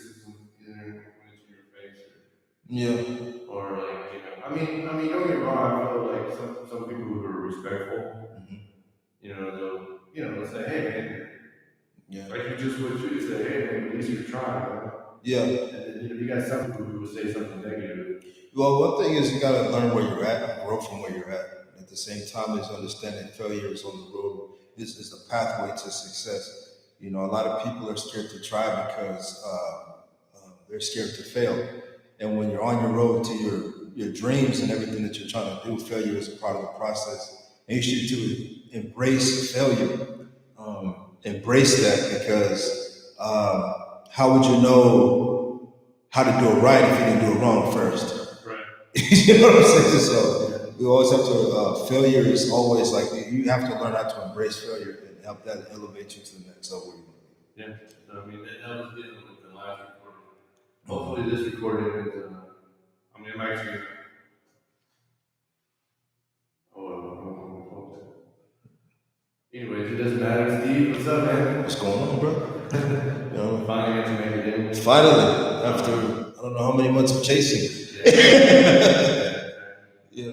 criticism either when it's in your face Yeah. or like, I mean, don't get me wrong. I feel like some people who are respectful, they'll say, hey, man, Yeah. like you just would you say, hey, man, at least you're trying. Yeah. And then, you got some people who will say something negative. Well, one thing is you got to learn where you're at and grow from where you're at. At the same time, is understanding failure is on the road. This is the pathway to success. A lot of people are scared to try because they're scared to fail. And when you're on your road to your dreams and everything that you're trying to do, failure is a part of the process. And you should embrace failure. Embrace that because how would you know how to do it right if you didn't do it wrong first? Right. You know what I'm saying? So we always have to. Failure is always like you have to learn how to embrace failure and help that elevate you to the next level. Yeah. So, I mean, that was getting with the last recording. Hopefully, this recording is. I'm actually. Anyways, it doesn't matter. Steve, what's up, man? What's going on, bro? Finally got to make it in. Finally, after I don't know how many months of chasing. Yeah.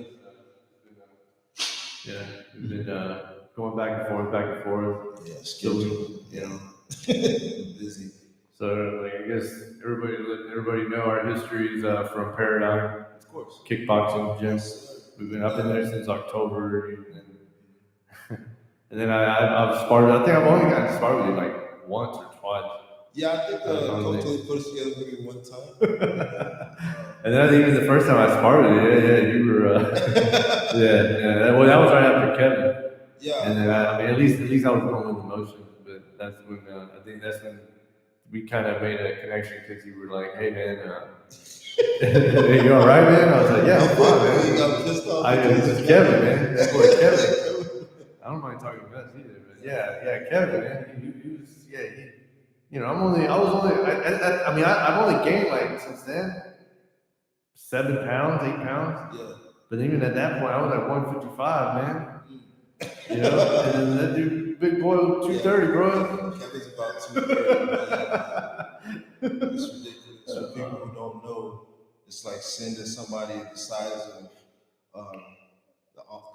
We've been going back and forth. Yeah, scheduled. Busy. So, like, I guess everybody know our histories from Paradigm. Of course. Kickboxing gym. We've been up in there since October, and then I've sparred. I think I've only gotten sparred with you like once or twice. Yeah, I think Coach put us together maybe one time. And then I think even the first time I sparred with you, you were. Well, that was right after Kevin. Yeah. And then I mean, at least I was going with the motion, but that's when I think that's when we kind of made a connection because you were like, "Hey, man, you all right, man?" I was like, "Yeah, I'm fine, man." You got pissed off. This is Kevin, man. That boy Kevin. I don't mind talking about that either, but yeah, Kevin, man. He was, I've only gained like since then 7 pounds, 8 pounds. Yeah. But even at that point, I was like 155, man. And then that dude, big boy, 230, bro. Kevin's about 230. It's ridiculous. For people who don't know, it's like sending somebody the size of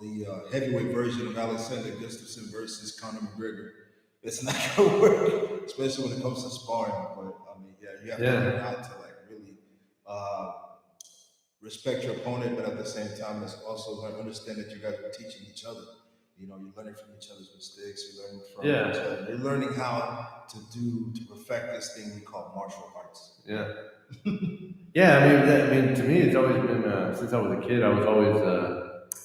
the heavyweight version of Alexander Gustafsson versus Conor McGregor. It's not gonna work, especially when it comes to sparring. But I mean, you have to learn how to like really respect your opponent, but at the same time, it's also understand that you guys are teaching each other. You're learning from each other's mistakes. You're learning from each other. You're learning how to perfect this thing we call martial arts. Yeah. I mean, to me, it's always been since I was a kid. I was always,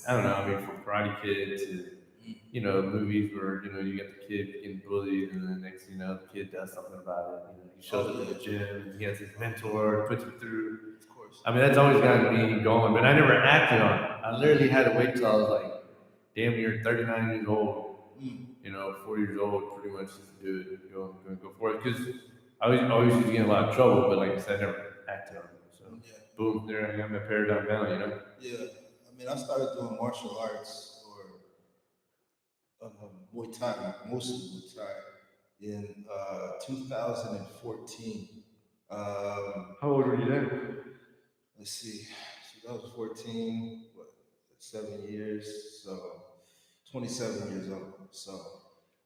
I don't know. I mean, from Karate Kid to movies where you get the kid getting bullied, and then next thing you know, the kid does something about it. He shows up in the gym, and he has his mentor, puts him through. Of course. I mean, that's always gotten me going, but I never acted on it. I literally had to wait till I was like damn near 39 years old. 4 years old, pretty much just to do it, go for it. Because I always used to get in a lot of trouble, but like I said, I never acted on it. So boom, there I am at Paradigm now, Yeah, I mean, I started doing martial arts or Muay Thai, mostly Muay Thai, in 2014. How old were you then? Let's see, 2014, 7 years, so 27 years old. So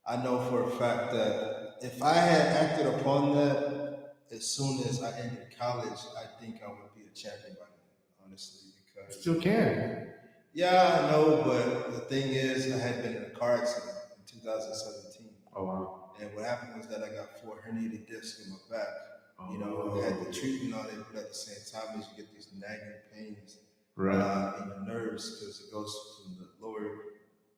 I know for a fact that if I had acted upon that as soon as I ended college, I think I would be a champion by now, honestly. Because still can. Yeah, I know, but the thing is, I had been in a car accident in 2017. Oh wow! And what happened was that I got 4 herniated discs in my back. I had the treatment on it, but at the same time, as you get these nagging pains in your nerves, because it goes from the lower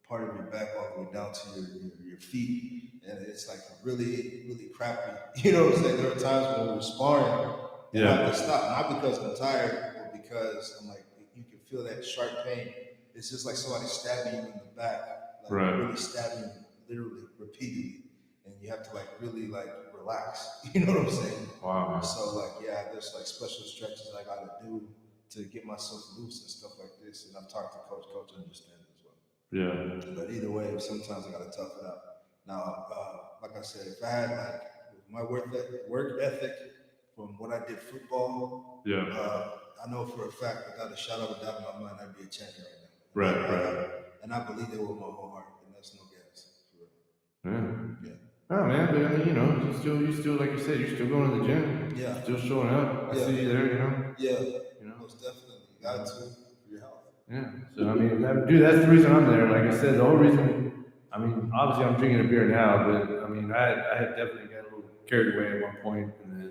part of your back all the way down to your feet, and it's like really, really crappy. You know what I'm saying? There are times when we were sparring, and I have to stop, not because I'm tired, but because I'm like, you can feel that sharp pain. It's just like somebody stabbing you in the back, like really stabbing you, literally, repeatedly, and you have to like really like relax. You know what I'm saying? Wow. So like, there's like special stretches I gotta do to get myself loose and stuff like this, and I've talked to Coach understands as well. Yeah. But either way, sometimes I gotta tough it out. Now, like I said, if I had like my work ethic, if from when I did football, I know for a fact, without a shadow of a doubt in my mind, I'd be a champion right now. Right. And I believe it with my whole heart, and that's no gas. Yeah. Oh man, but I mean, you know, you still, like you said, you're still going to the gym. Yeah. Still showing up. I see you there, you know. Yeah. You know, most definitely. You got to for your health. Yeah. So I mean, dude, that's the reason I'm there. Like I said, the whole reason. I mean, obviously, I'm drinking a beer now, but I mean, I had definitely got a little carried away at one point, and then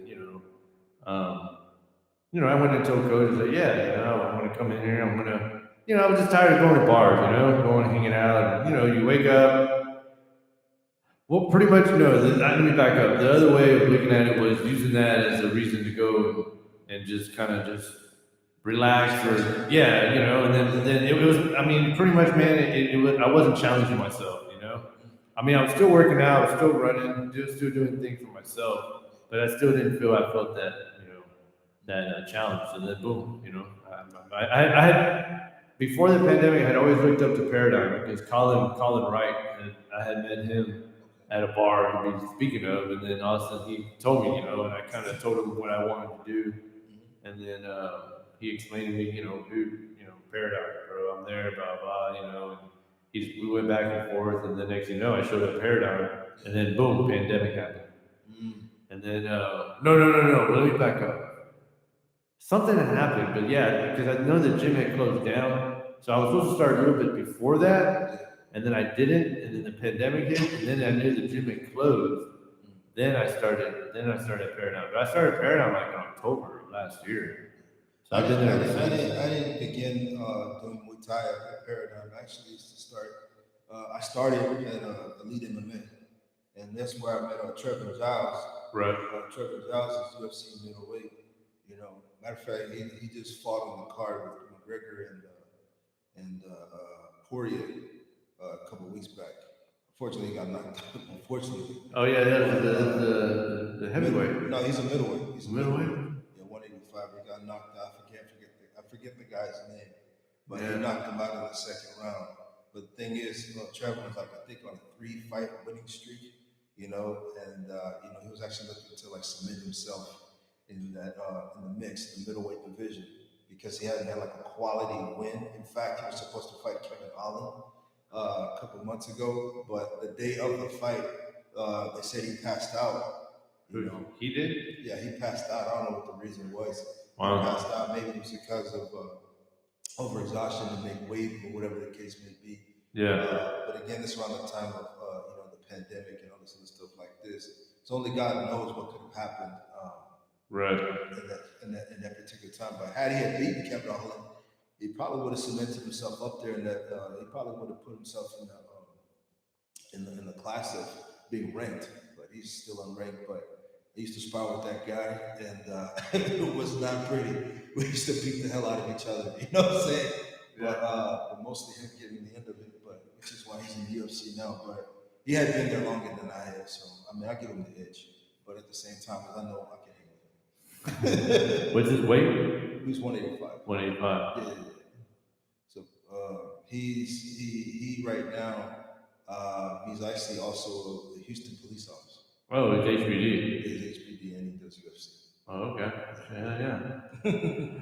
I went and told coach, I said, yeah, you know, I want to come in here. I'm gonna, I was just tired of going to bars, going hanging out. And, you wake up. Well, pretty much no. Let me back up. The other way of looking at it was using that as a reason to go and just kind of just relax, or and then it was. I mean, pretty much, man. It was. I wasn't challenging myself, I mean, I was still working out, I was still running, still doing things for myself, but I still didn't feel I felt that that challenge. And then boom, I had before the pandemic, I had always looked up to Paradigm because Colin Wright, and I had met him at a bar to be speaking of, and then all of a sudden he told me, and I kind of told him what I wanted to do, and then he explained to me, dude, Paradigm, bro, I'm there, blah blah, and we went back and forth, and the next thing you know, I showed up Paradigm, and then boom, pandemic happened, and then no, let me back up. Something had happened, but yeah, because I know the gym had closed down, so I was supposed to start a little bit before that, and then I didn't, and then the pandemic hit, and then I knew the gym had closed. Then I started Paradigm, but I started Paradigm like in October of last year. So I've been there. I didn't begin doing Muay Thai at Paradigm. Actually, used to start. I started at Elite MMA, and that's where I met Trevor Giles. Right. Trevor Giles is UFC middleweight. Matter of fact, he just fought on the card with McGregor and Poirier a couple of weeks back. Unfortunately, he got knocked out. Unfortunately. Oh yeah, that was the heavyweight. No, he's a middleweight. He's a middleweight. Yeah, 185. He got knocked out. I forget the guy's name, but he knocked him out in the second round. But the thing is, Trevor was like, I think, on a 3-fight winning streak. And he was actually looking to cement himself in the mix, the middleweight division, because he hadn't had like a quality win. In fact, he was supposed to fight Kevin Holland a couple months ago, but the day of the fight, they said he passed out. He did? Yeah, he passed out. I don't know what the reason was. Wow. He passed out. Maybe it was because of overexhaustion to make weight, or whatever the case may be. Yeah. But again, it's around the time of the pandemic and all this other stuff like this. So only God knows what could have happened. Right. In that particular time. But had he had beaten Kevin Holland, he probably would have cemented himself up there, and that he probably would have put himself in the class of being ranked. But he's still unranked. But I used to spar with that guy, and it was not pretty. We used to beat the hell out of each other. You know what I'm saying? Yeah. But mostly him getting the end of it. But which is why he's in the UFC now. But he had been there longer than I had, so I mean, I give him the edge. But at the same time, I know I can. What's his weight? He's 185. 185. Yeah. So he right now, he's actually also a Houston police officer. Oh, it's HPD. He's HPD, and he does UFC. Oh, okay. Yeah.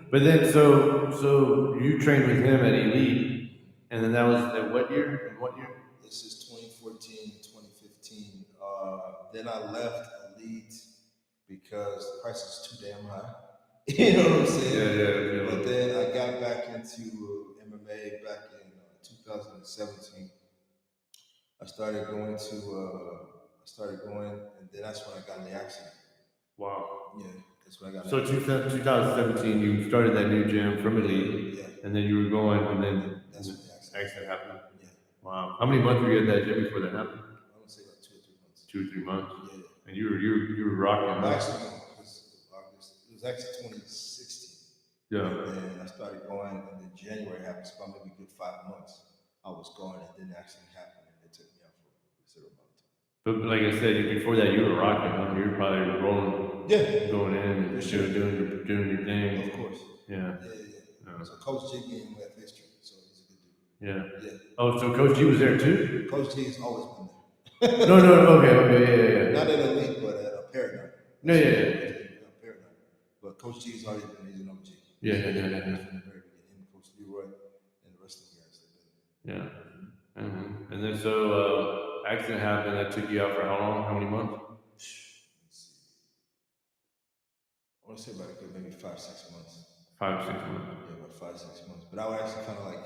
But then, so you trained with him at Elite, and then that was at what year? In what year? This is 2014 to 2015. Then I left Elite because the price is too damn high. You know what I'm saying? Yeah. But then I got back into MMA back in 2017. I started going, and then that's when I got in the accident. Wow. Yeah, that's when I got. So 2017, you started that new gym from Elite, and then you were going, and then that's when the accident happened. Yeah. Wow. How many months were you at that gym before that happened? I would say like 2 or 3 months. 2 or 3 months. Yeah. And you were rocking. Actually, it was actually 2016. Yeah. And I started going, and then January happened. So about maybe a good 5 months, I was going, and then the accident happened, and it took me out for a considerable amount of time. But like I said, before that, you were rocking. Huh? You were probably rolling. Yeah. Going in and doing your thing. Of course. Yeah. So Coach G gave me that history, so he's a good dude. Yeah. Oh, so Coach G was there too? Coach G has always been there. No. Okay. Yeah. Not at Elite, but at a Paradigm. No, yeah. Paradigm. But Coach G's already been, he's an OG. Yeah. From the very beginning, him, Coach Leroy, and the rest of the guys have been. Yeah. Mm-hmm. And then so accident happened. That took you out for how long? How many months? I want to say about a good maybe 5-6 months. 5 6 months. Yeah, about 5-6 months. But I was actually kind of like,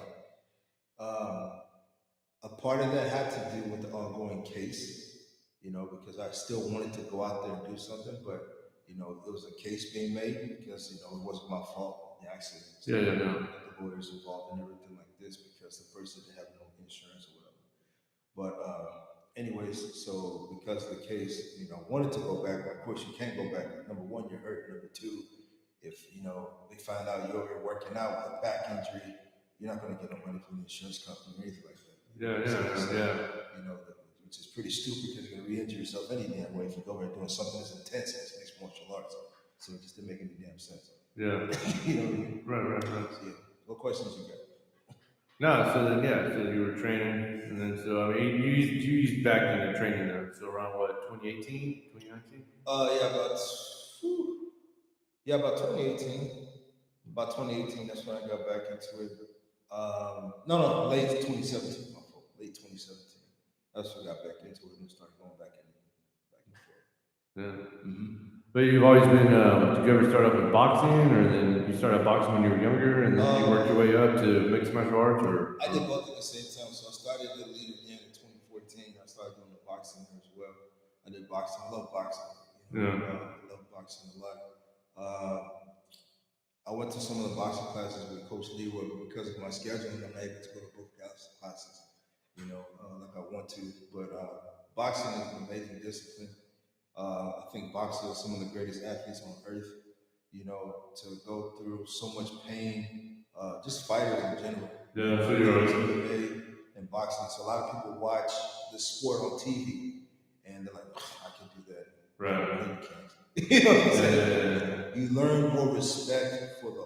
a part of that had to do with the ongoing case, because I still wanted to go out there and do something, but it was a case being made because it wasn't my fault, the accident. So the lawyers involved and everything like this because the person didn't have no insurance or whatever. But anyways, so because of the case, I wanted to go back. But of course, you can't go back. Number one, you're hurt. Number two, if they find out you're over working out with a back injury, you're not going to get no money from the insurance company or anything like that. Which is pretty stupid because you're going to re-injure yourself any damn way if you go over doing something as intense as mixed martial arts. So it just didn't make any damn sense. Yeah. Right. So, yeah. What questions you got? No, so then so you were training, and then so I mean you used back in your training there. So around what, 2018, 2019? About 2018. About 2018, that's when I got back into it. No, late 2017. My fault. Late 2017. That's when I got back into it and started going back and forth. Yeah. Mm-hmm. But you've always been. Did you ever start up with boxing, or then you started boxing when you were younger, and then you worked your way up to mixed martial arts? Or I did both at the same time. So I started the lead again in 2014. I started doing the boxing as well. I did boxing. I love boxing. I love boxing a lot. I went to some of the boxing classes with Coach Leroy, but because of my scheduling, I'm not able to go to both classes, like I want to. But boxing is an amazing discipline. I think boxers are some of the greatest athletes on earth. To go through so much pain, just fighters in general. Yeah, absolutely. And boxing. So a lot of people watch the sport on TV, and they're like, I can do that. Right. No, you can't. You know what I'm saying? You learn more respect for the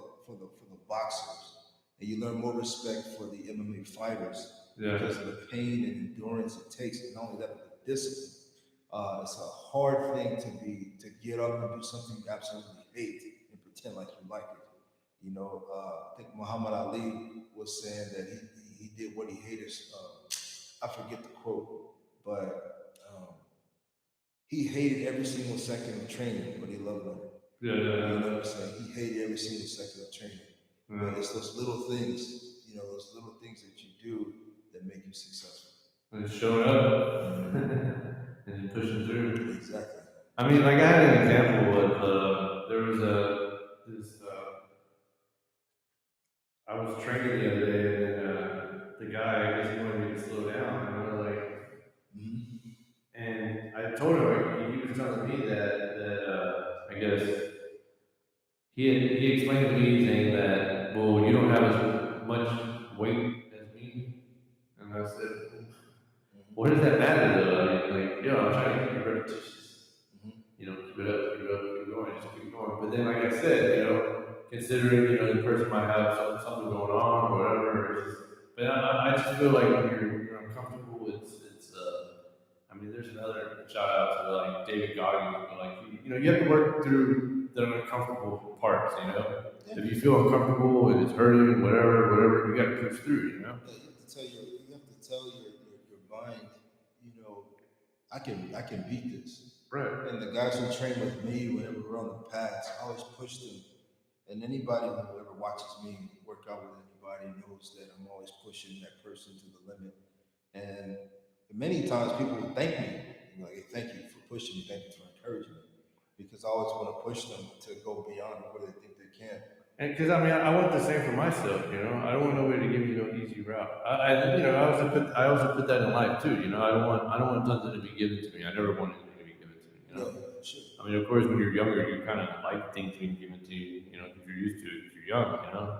boxers, and you learn more respect for the MMA fighters because of the pain and endurance it takes, and not only that, but the discipline. It's a hard thing to get up and do something you absolutely hate and pretend like you like it. I think Muhammad Ali was saying that he did what he hated. I forget the quote, but he hated every single second of training, but he loved it. You know what I'm saying? He hated every single second of training. But it's those little things, that you do that make you successful. And showing up and pushing through. Exactly. I mean, like I had an example of there was I was training the other day, and the guy, I guess he wanted me to slow down, and I was like, and I told him, he was telling me that I guess he explained to me saying that, well, you don't have as much weight as me, and I said, what does that matter though? I mean, like, I'm trying to keep your repetitions, keep it up, keep going, just keep going. But then, like I said, considering the person might have something going on or whatever, but I just feel like when you're uncomfortable, it's I mean, there's another shout out to like David Goggins, but like you have to work through the uncomfortable parts. If you feel uncomfortable and it's hurting, whatever, you got to push through. Yeah, you have to tell your mind, I can beat this. Right. And the guys who train with me, whenever we're on the pads, I always push them. And anybody who ever watches me work out with anybody knows that I'm always pushing that person to the limit. And many times people will thank me, like, hey, thank you for pushing me, thank you for encouraging me, because I always want to push them to go beyond where they think they can. And because I want the same for myself, I don't want nobody to give me no easy route. I also put that in life too, I don't want something to be given to me. I never want anything to be given to me. Yeah, sure. I mean, of course, when you're younger, you kind of like things being given to you, because you're used to it. If you're young,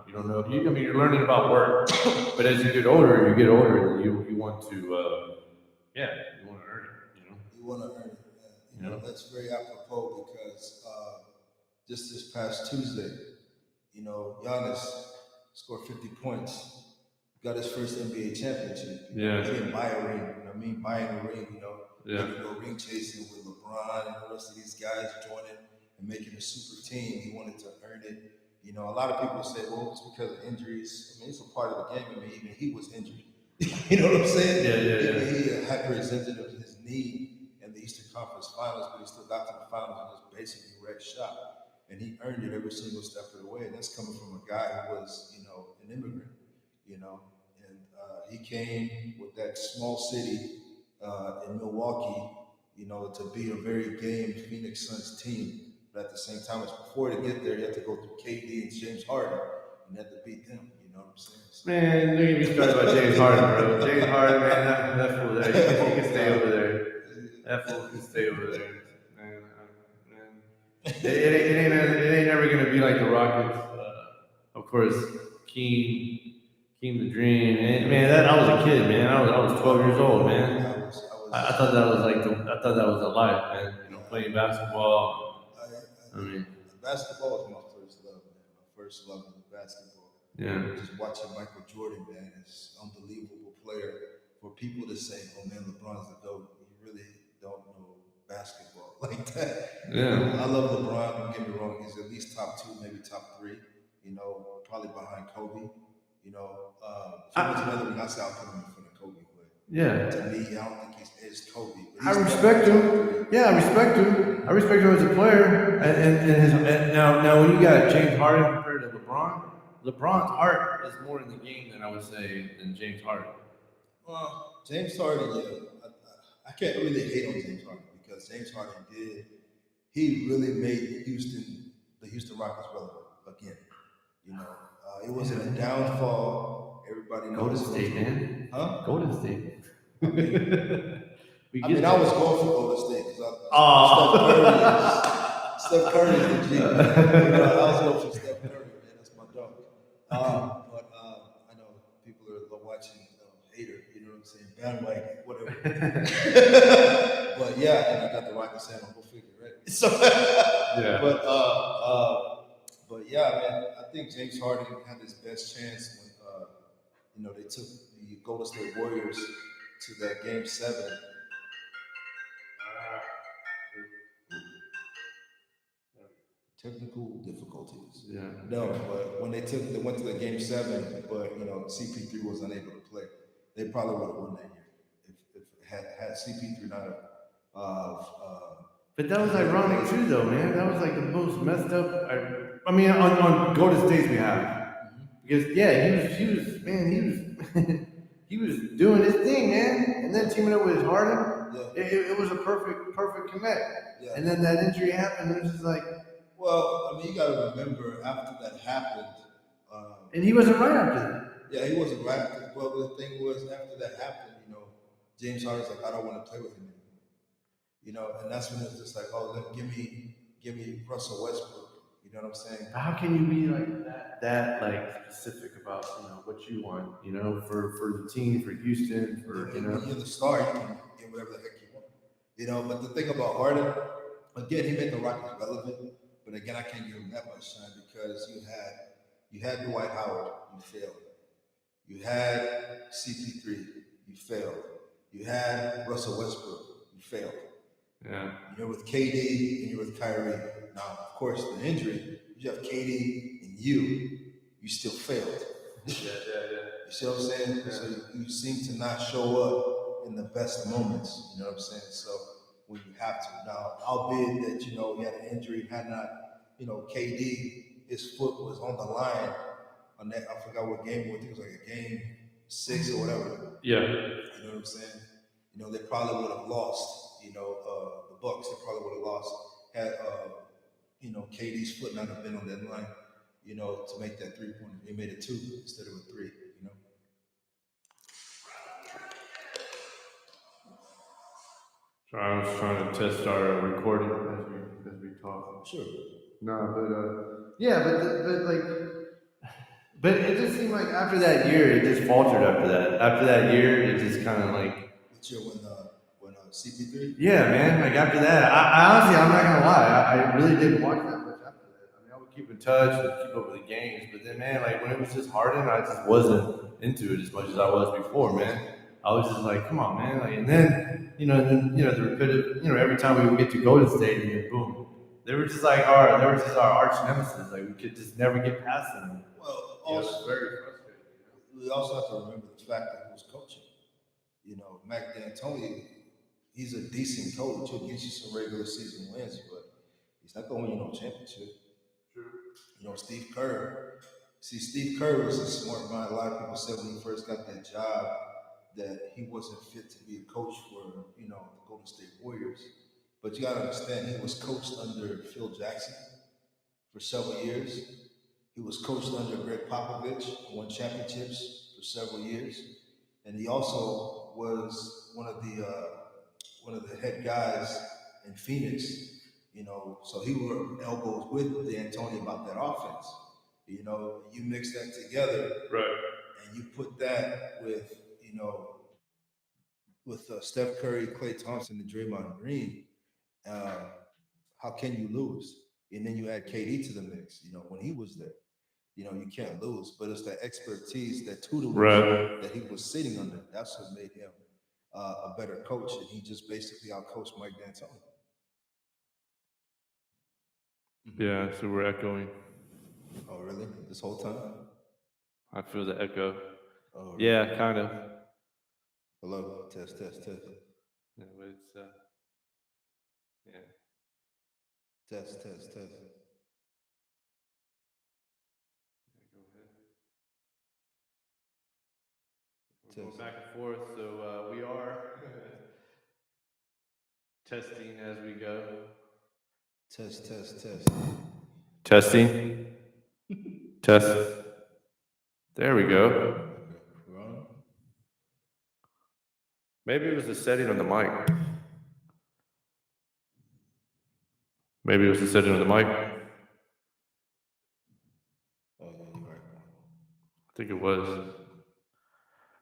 you don't know. You're learning about work, but as you get older, you want to, you want to earn it. You want to earn it. That's very apropos because just this past Tuesday, Giannis scored 50 points, got his first NBA championship. Yeah. He didn't buy a ring. Buying a ring, you can go ring chasing with LeBron and the rest of these guys joining and making a super team. He wanted to earn it. You know, a lot of people say, well, it's because of injuries. I mean, it's a part of the game. I mean, even he was injured. You know what I'm saying? Yeah. He had presented of his knee in the Eastern Conference Finals, but he still got to the finals and was basically red shot. And he earned it every single step of the way. And that's coming from a guy who was, you know, an immigrant, you know. And he came with that small city in Milwaukee, you know, to be a very game Phoenix Suns team. But at the same time, as before to get there, you have to go through KD and James Harden, and you have to beat them. You know what I'm saying? So, Man, don't get me started about James Harden, bro. James Harden, man, that fool there. He can stay over there. That fool can stay over there. Man. It ain't ever gonna be like the Rockets. Of course, Keem the Dream. Man, I was a kid, man. I was 12 years old, man. I thought that was I thought that was a life, man. You know, playing basketball. I mean, basketball was my first love, man. My first love was basketball. Yeah. Just watching Michael Jordan, man, is an unbelievable player. For people to say, "Oh man, LeBron's the GOAT," you really don't know basketball like that. Yeah. I love LeBron. Don't get me wrong; he's at least top 2, maybe top 3. You know, probably behind Kobe. You know, if he was another one, I say I'll put him in front of Kobe. But yeah. To me, I don't think he's as Kobe. I respect him. Yeah, I respect him. I respect him as a player. And now when you got James Harden compared to LeBron, LeBron's heart is more in the game than I would say than James Harden. Well, James Harden, yeah, I can't really hate on James Harden because James Harden he really made the Houston Rockets relevant again. You know, it wasn't a downfall. Everybody knows. Golden State, man. Huh? Golden State. I was going for Golden State because Steph Curry is the G. I was going for Steph Curry, man. That's my dog. But I know people are watching hater, you know what I'm saying? Bandwagon, whatever. But yeah, and I got the Rockets saying, go figure, right? So, yeah. But yeah, man, I think James Harden had his best chance when they took the Golden State Warriors to that Game 7. Technical difficulties. Yeah. No, but when they went to the Game 7, but CP3 was unable to play. They probably would have won that year if had CP3 not have. But that was ironic too, though, man. That was like the most messed up. I mean, on Golden State's behalf, because he was doing his thing, man, and then teaming up with Harden, it was a perfect connect. Yeah. And then that injury happened, and it was just like. Well, I mean, you got to remember after that happened. And he wasn't right after that. Yeah, he wasn't right. Well, the thing was, after that happened, James Harden's like, I don't want to play with him anymore. And that's when it's just like, oh, give me Russell Westbrook. You know what I'm saying? How can you be like that like specific about what you want? For the team, for Houston, When you're the star, you can get whatever the heck you want. But the thing about Harden, again, he made the Rockets relevant. But again, I can't give him that much shine because you had Dwight Howard, you failed. You had CP3, you failed. You had Russell Westbrook, you failed. Yeah. You're with KD and you're with Kyrie. Now, of course, the injury, you have KD and you still failed. Yeah. You see what I'm saying? Yeah. So you seem to not show up in the best moments. You know what I'm saying? So when you have to. Now, albeit that, he had an injury, had not, KD, his foot was on the line on that, I forgot what game it was. I think it was like a game 6 or whatever. Yeah. You know what I'm saying? They probably would have lost, the Bucks, they probably would have lost had, KD's foot not have been on that line, to make that 3-pointer. They made it 2 instead of a 3, So I was trying to test our recording as we talk. Sure. No, but it just seemed like after that year, it just faltered after that. After that year, it just kind of like. Which year when CP3? Yeah, man. Like after that, I honestly, I'm not gonna lie, I really didn't watch that much after that. I mean, I would keep in touch and keep up with the games, but then, man, like when it was just Harden, I just wasn't into it as much as I was before, man. I was just like, come on, man. Like, and then, the repetitive, every time we would get to Golden State, and then boom, They were just like our arch nemesis. Like we could just never get past them. Well, also, very frustrating. We also have to remember the fact that he was coaching. Mac D'Antoni, he's a decent coach. He'll get you some regular season wins, but he's not going to win you no championship. True. Steve Kerr. See, Steve Kerr was a smart mind. A lot of people said when he first got that job that he wasn't fit to be a coach for, the Golden State Warriors. But you got to understand, he was coached under Phil Jackson for several years. He was coached under Greg Popovich, won championships for several years, and he also was one of the head guys in Phoenix. So he were elbows with D'Antoni about that offense. You mix that together, right? And you put that with Steph Curry, Klay Thompson, and Draymond Green. How can you lose? And then you add KD to the mix. When he was there, you can't lose. But it's that expertise, that tutelage that he was sitting under. That's what made him a better coach, and he just basically outcoached Mike D'Antoni. Yeah, so we're echoing. Oh, really? This whole time? I feel the echo. Oh, really? Yeah, kind of. Hello, test. Yeah, but it's yeah. Test. Go ahead. We're going back and forth, so we are testing as we go. Test. Testing. Test. There we go. Maybe it was the setting on the mic. I think it was.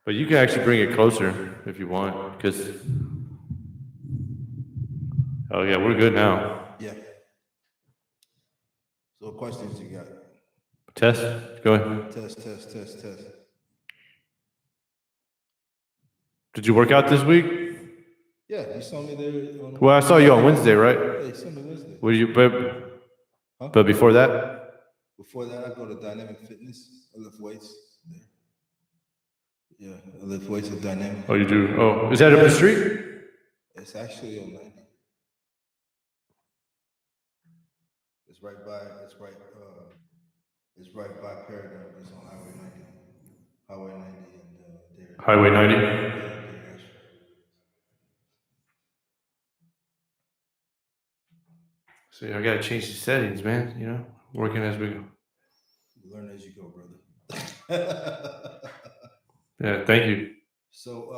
But you can actually bring it closer if you want, because... Oh, yeah, we're good now. Yeah. So what questions you got? Test. Go ahead. Test. Did you work out this week? Yeah, you saw me there. Well, I saw you on Wednesday, right? Yeah, you saw me Wednesday. What do you? But before that? Before that, I go to Dynamic Fitness. I lift weights there. Yeah, I lift weights at Dynamic. Oh, you do? Oh, is that up the street? It's actually on 90. It's right by Paradigm. It's on Highway 90. Highway 90 and there. Highway 90? So I gotta change the settings, man. Working as we go. You learn as you go, brother. Yeah, thank you. So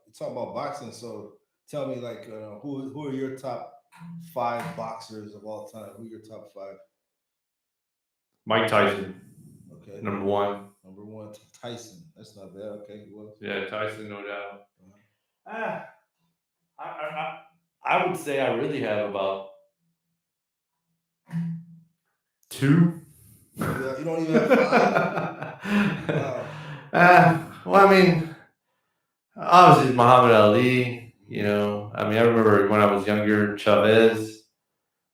you talk about boxing. So tell me, like, who are your top 5 boxers of all time? Who are your top 5? Mike Tyson. Okay. Number 1. Number 1, Tyson. That's not bad. Okay, he was. Yeah, Tyson, no doubt. I would say I really have about 2. You don't even have 5. Wow. Well, I mean, obviously Muhammad Ali. I remember when I was younger, Chavez.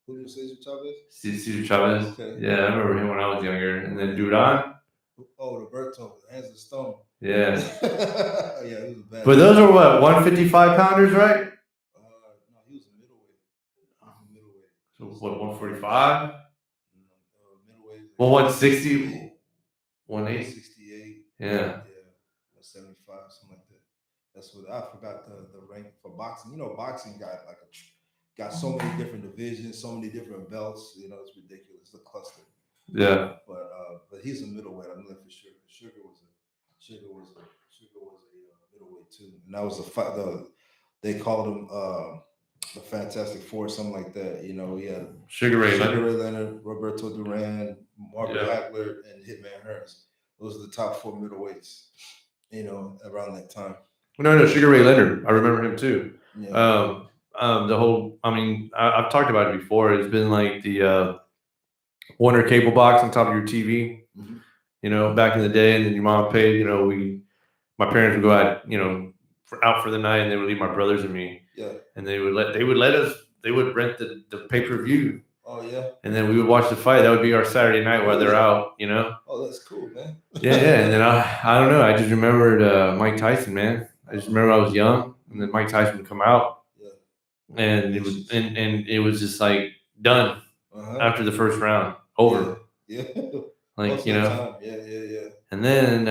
Who did you say, Chavez? Cesar Chavez. Okay. Yeah, I remember him when I was younger. And then Duran. Oh, Roberto, hands of stone. Yeah. Yeah, he was a bad. But those are what, 155 pounders, right? No, he was a middleweight. So what, 145? Middleweight. Well, 160, 180. 168. Yeah. 175, something like that. That's what I forgot the rank for boxing. Boxing got so many different divisions, so many different belts. It's ridiculous. The cluster. Yeah. But he's a middleweight. I'm looking for Sugar. Sugar was a middleweight too, and that was they called him the Fantastic Four, something like that. He had Sugar Ray Leonard, Roberto Duran, Marvin Hagler, and Hitman Hearns. Those are the top 4 middleweights. Around that time. No, Sugar Ray Leonard. I remember him too. Yeah. The whole. I've talked about it before. It's been like the Warner cable box on top of your TV. Mm-hmm. Back in the day, and then your mom paid. My parents would go out for the night, and they would leave my brothers and me. Yeah. And they would rent the pay-per-view. Oh yeah. And then we would watch the fight. That would be our Saturday night while they're out, you know. Oh, that's cool, man. Yeah. And then I don't know. I just remembered Mike Tyson, man. I just remember I was young, and then Mike Tyson would come out, and it was just like done after the first round, over. Yeah. Like, you know. Yeah. And then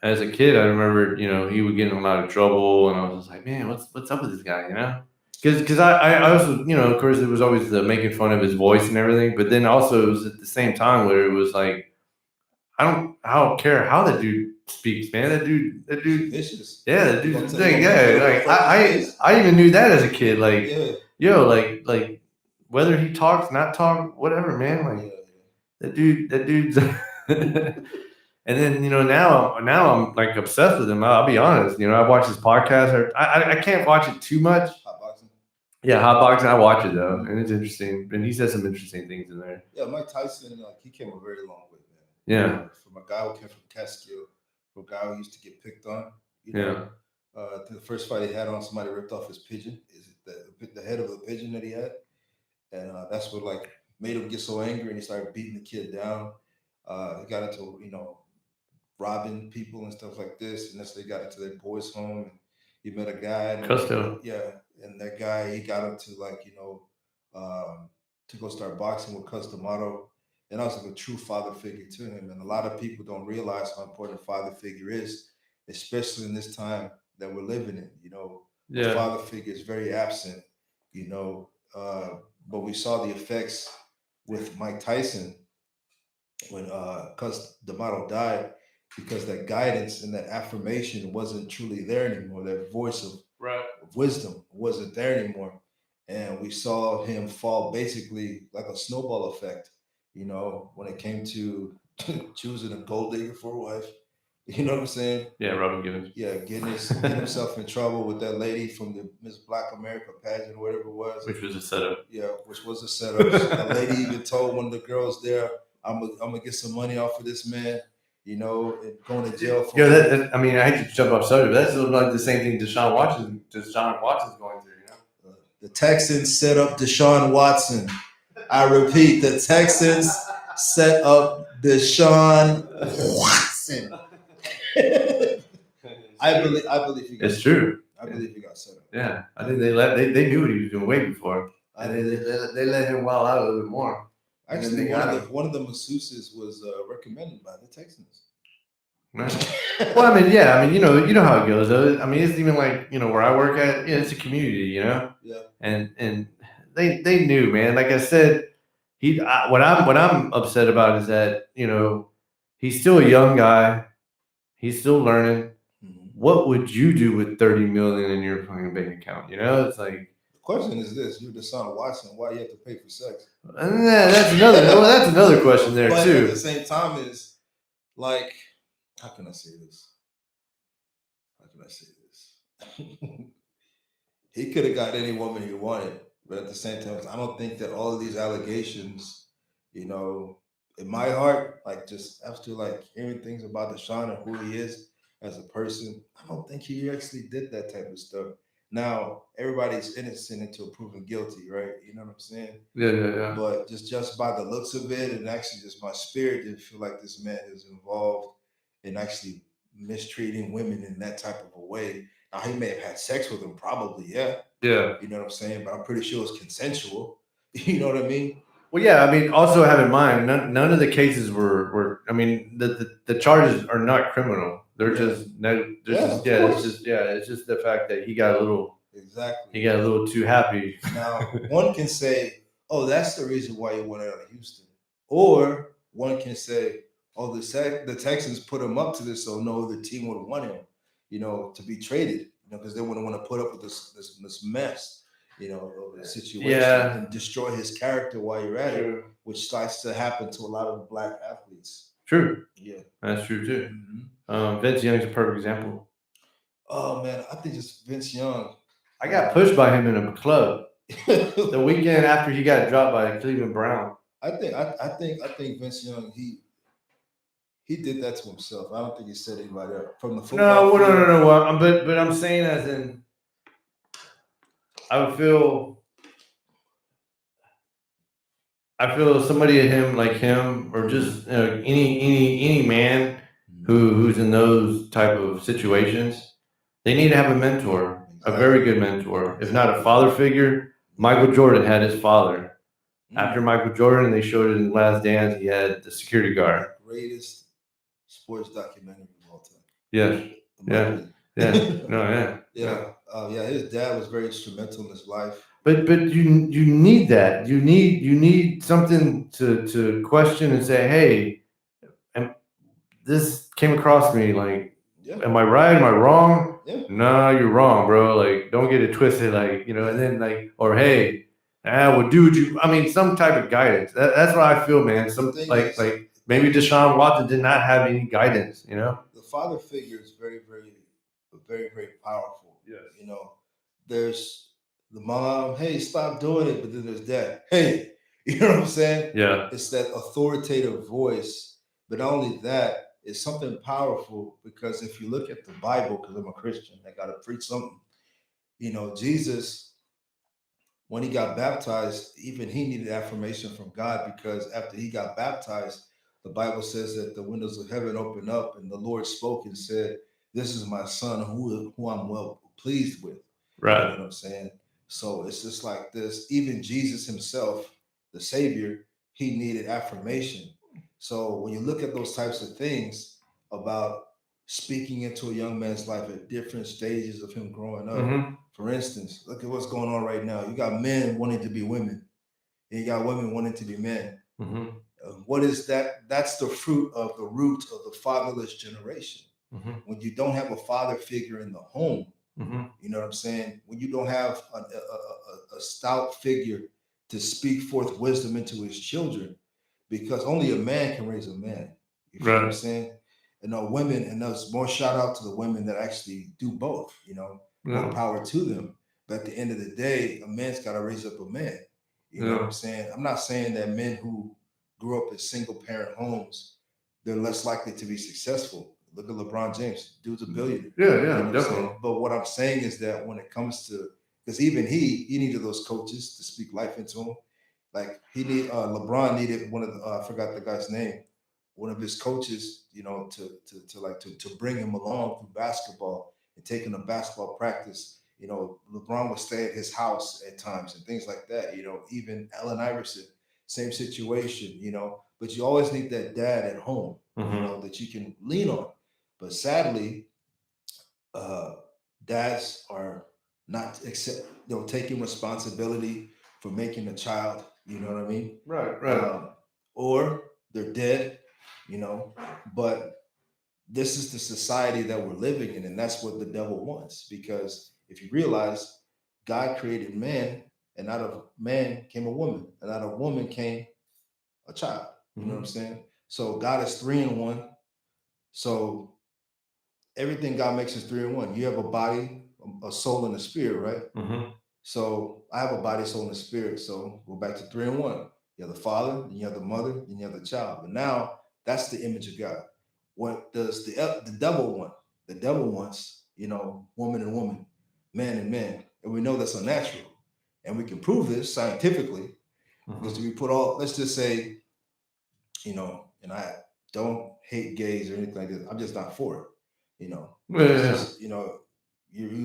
as a kid, I remember, you know, he would get in a lot of trouble, and I was just like, man, what's up with this guy, you know? Because I also, you know, of course, it was always the making fun of his voice and everything, but then also it was at the same time where it was like, I don't care how the dude speaks, man. That dude, vicious. Yeah, that dude's the thing. Yeah, like I even knew that as a kid. Like, yo, like whether he talks, not talk, whatever, man. Like that dude's. And then, you know, now I'm like obsessed with him. I'll be honest. You know, I watch his podcast. I can't watch it too much. Hot boxing. Yeah, hot boxing. I watch it though, and it's interesting. And he says some interesting things in there. Yeah, Mike Tyson, he came a very long way, man. Yeah. From a guy who came from Catskill, from a guy who used to get picked on. You know, the first fight he had on, somebody ripped off his pigeon. Is it the head of the pigeon that he had? And that's what like made him get so angry, and he started beating the kid down. He got into, you know, robbing people and stuff like this, and that's they got into their boys' home. And he met a guy, and that guy, he got him to like, you know, to go start boxing with Cus D'Amato, and I was like a true father figure to him. And a lot of people don't realize how important a father figure is, especially in this time that we're living in. You know, a father figure is very absent. You know, but we saw the effects with Mike Tyson when Cus D'Amato died, because that guidance and that affirmation wasn't truly there anymore. That voice of wisdom wasn't there anymore. And we saw him fall basically like a snowball effect, you know, when it came to choosing a gold digger for a wife. You know what I'm saying? Yeah, Robin Givens. Yeah, getting himself in trouble with that lady from the Miss Black America pageant, whatever it was. Which was a setup. Yeah, which was a setup. A lady even told one of the girls there, I'm gonna get some money off of this man, you know, and going to jail for. Yeah, I mean, I hate to jump off subject, but that's like the same thing Deshaun Watson's going through, you know. The Texans set up Deshaun Watson. I repeat, the Texans set up Deshaun Watson. I believe he got it's true. I believe he got set up. Yeah, I think they knew what he was doing way before. I think they let him wild out a little bit more. Actually, one of the masseuses was recommended by the Texans. Well, I mean, yeah, I mean, you know how it goes. Though. I mean, it's even like, you know, where I work at. Yeah, it's a community, you know. Yeah. And they knew, man. Like I said, what I'm upset about is that, you know, he's still a young guy. He's still learning. Mm-hmm. What would you do with $30 million in your fucking bank account? You know, it's like. The question is this: you're Deshaun Watson. Why you have to pay for sex? And that's another question there but too. At the same time, is like, how can I say this? He could have got any woman he wanted, but at the same time, I don't think that all of these allegations, you know, in my heart, like just after like hearing things about Deshaun and who he is as a person, I don't think he actually did that type of stuff. Now everybody's innocent until proven guilty, right? You know what I'm saying? Yeah. But just by the looks of it, and actually just my spirit didn't feel like this man is involved in actually mistreating women in that type of a way. Now he may have had sex with them, probably, yeah. Yeah. You know what I'm saying? But I'm pretty sure it was consensual. You know what I mean? Well, yeah. I mean, also have in mind, none of the cases were. I mean, the charges are not criminal. They're just it's just the fact that he got a little too happy. Now, one can say, "Oh, that's the reason why he went out of Houston," or one can say, "Oh, the Texans put him up to this, so no, the team would want him, you know, to be traded, you know, because they wouldn't want to put up with this mess, you know, of the situation and destroy his character while you're at it, which starts to happen to a lot of Black athletes." True. Yeah, that's true too. Mm-hmm. Vince Young is a perfect example. Oh man, I think just Vince Young. I got pushed by him in a club the weekend after he got dropped by Cleveland Brown. I think Vince Young, he did that to himself. I don't think he set anybody up from the football. No. Well, but I'm saying as in, I would feel. I feel somebody like him, or just any man who's in those type of situations, they need to have a mentor, a very good mentor, if not a father figure. Michael Jordan had his father. After Michael Jordan, they showed it in Last Dance. He had the security guard. Greatest sports documentary of all time. Yes. Yeah. No. Yeah. Yeah. His dad was very instrumental in his life. But you need that. You need something to question and say, hey, this came across me like, am I right? Am I wrong? No, you're wrong, bro. Like, don't get it twisted. Like, and then or hey, well, dude, I mean, some type of guidance. That's what I feel, man. Some like maybe Deshaun Watson did not have any guidance. The father figure is very, very powerful. Yes. There's the mom, hey, stop doing it, but then there's dad, hey, you know what I'm saying? Yeah. It's that authoritative voice. But not only that, it's something powerful, because if you look at the Bible, because I'm a Christian, I got to preach something. Jesus, when he got baptized, even he needed affirmation from God, because after he got baptized, the Bible says that the windows of heaven opened up and the Lord spoke and said, "This is my son who I'm well pleased with." Right. You know what I'm saying? So it's just like this. Even Jesus himself, the Savior, he needed affirmation. So when you look at those types of things about speaking into a young man's life at different stages of him growing up, for instance, look at what's going on right now. You got men wanting to be women, and you got women wanting to be men. What is that? That's the fruit of the root of the fatherless generation. When you don't have a father figure in the home, you know what I'm saying? When you don't have a stout figure to speak forth wisdom into his children, because only a man can raise a man. You feel what I'm saying? And women, and there's more shout out to the women that actually do both, more power to them. But at the end of the day, a man's got to raise up a man. You know what I'm saying? I'm not saying that men who grew up in single parent homes, they're less likely to be successful. Look at LeBron James, dude's a billionaire. Yeah, definitely. But what I'm saying is that when it comes to, because even he needed those coaches to speak life into him. Like LeBron needed one of the I forgot the guy's name, one of his coaches, to bring him along through basketball and taking a basketball practice. LeBron would stay at his house at times and things like that. Even Allen Iverson, same situation. But you always need that dad at home, that you can lean on. But sadly, dads are not taking responsibility for making a child. You know what I mean? Right. Or they're dead. But this is the society that we're living in, and that's what the devil wants. Because if you realize, God created man, and out of man came a woman, and out of woman came a child. You know what I'm saying? So God is 3 in 1. So everything God makes is 3 in 1. You have a body, a soul, and a spirit, right? So I have a body, soul, and a spirit. So go back to 3 in 1. You have the father, then you have the mother, then you have the child. But now that's the image of God. What does the devil want? The devil wants, woman and woman, man and man. And we know that's unnatural. And we can prove this scientifically. Because if we put let's just say, and I don't hate gays or anything like this. I'm just not for it. Just, you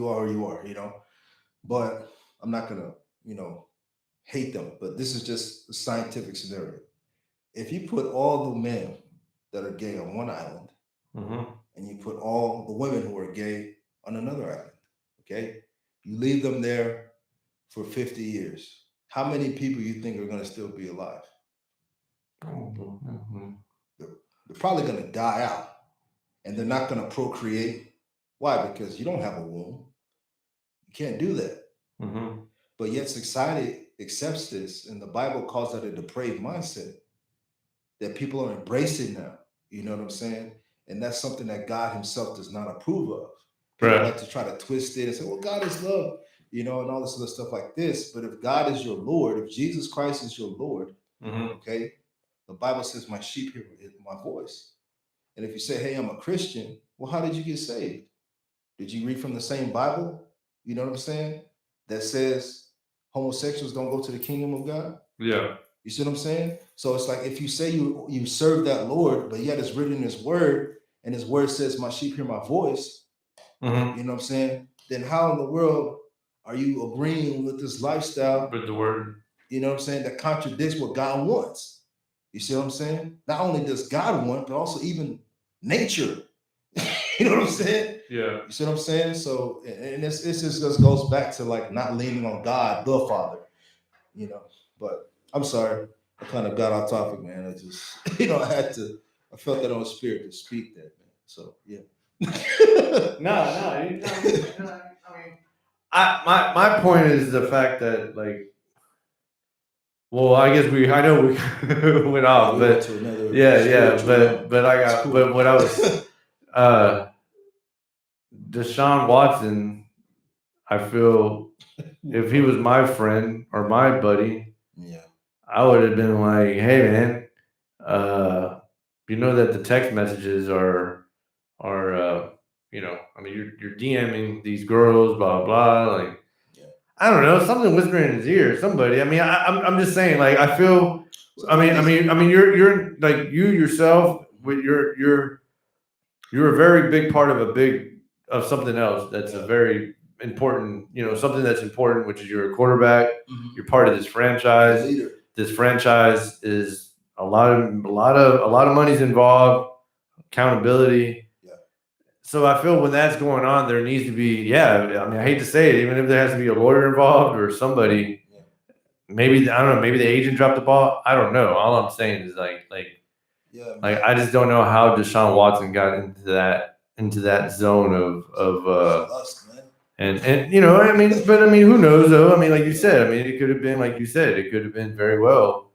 are who you are, but I'm not gonna, hate them. But this is just a scientific scenario. If you put all the men that are gay on one island, and you put all the women who are gay on another island, okay, you leave them there for 50 years. How many people you think are going to still be alive? They're probably going to die out, and they're not going to procreate. Why? Because you don't have a womb. You can't do that. But yet society accepts this, and the Bible calls that a depraved mindset that people are embracing now. You know what I'm saying? And that's something that God himself does not approve of. People like to try to twist it and say, well, God is love, and all this other stuff like this. But if God is your Lord, if Jesus Christ is your Lord, okay, the Bible says, my sheep hear my voice. And if you say, hey, I'm a Christian, well, how did you get saved? Did you read from the same Bible? You know what I'm saying? That says homosexuals don't go to the kingdom of God? Yeah. You see what I'm saying? So it's like if you say you serve that Lord, but yet it's written in His Word, and His Word says, "My sheep hear my voice." Mm-hmm. You know what I'm saying? Then how in the world are you agreeing with this lifestyle with the Word? You know what I'm saying? That contradicts what God wants. You see what I'm saying? Not only does God want, but also even nature. You know what I'm saying? Yeah. You see what I'm saying? So, and this just goes back to like not leaning on God, the Father. You know, but I'm sorry, I kind of got off topic, man. I just, I felt that on the spirit to speak that, man. So, yeah. No. My point is the fact that like, well, I guess I know we went off, but but what I was, Deshaun Watson, I feel if he was my friend or my buddy, I would have been like, hey man, you know that the text messages are I mean you're DMing these girls, blah blah, like I don't know, something whispering in his ear, somebody. I mean, I'm just saying, like I feel. I mean, you're like you yourself. You're a very big part of something else that's a very important. Something that's important, which is you're a quarterback. Mm-hmm. You're part of this franchise. This franchise is a lot of money's involved, accountability. So I feel when that's going on, there needs to be, I mean, I hate to say it, even if there has to be a lawyer involved or somebody, maybe, I don't know, maybe the agent dropped the ball. I don't know. All I'm saying is like I just don't know how Deshaun Watson got into that zone of and I mean, who knows though? I mean, like you said, I mean, it could have been, like you said, it could have been very well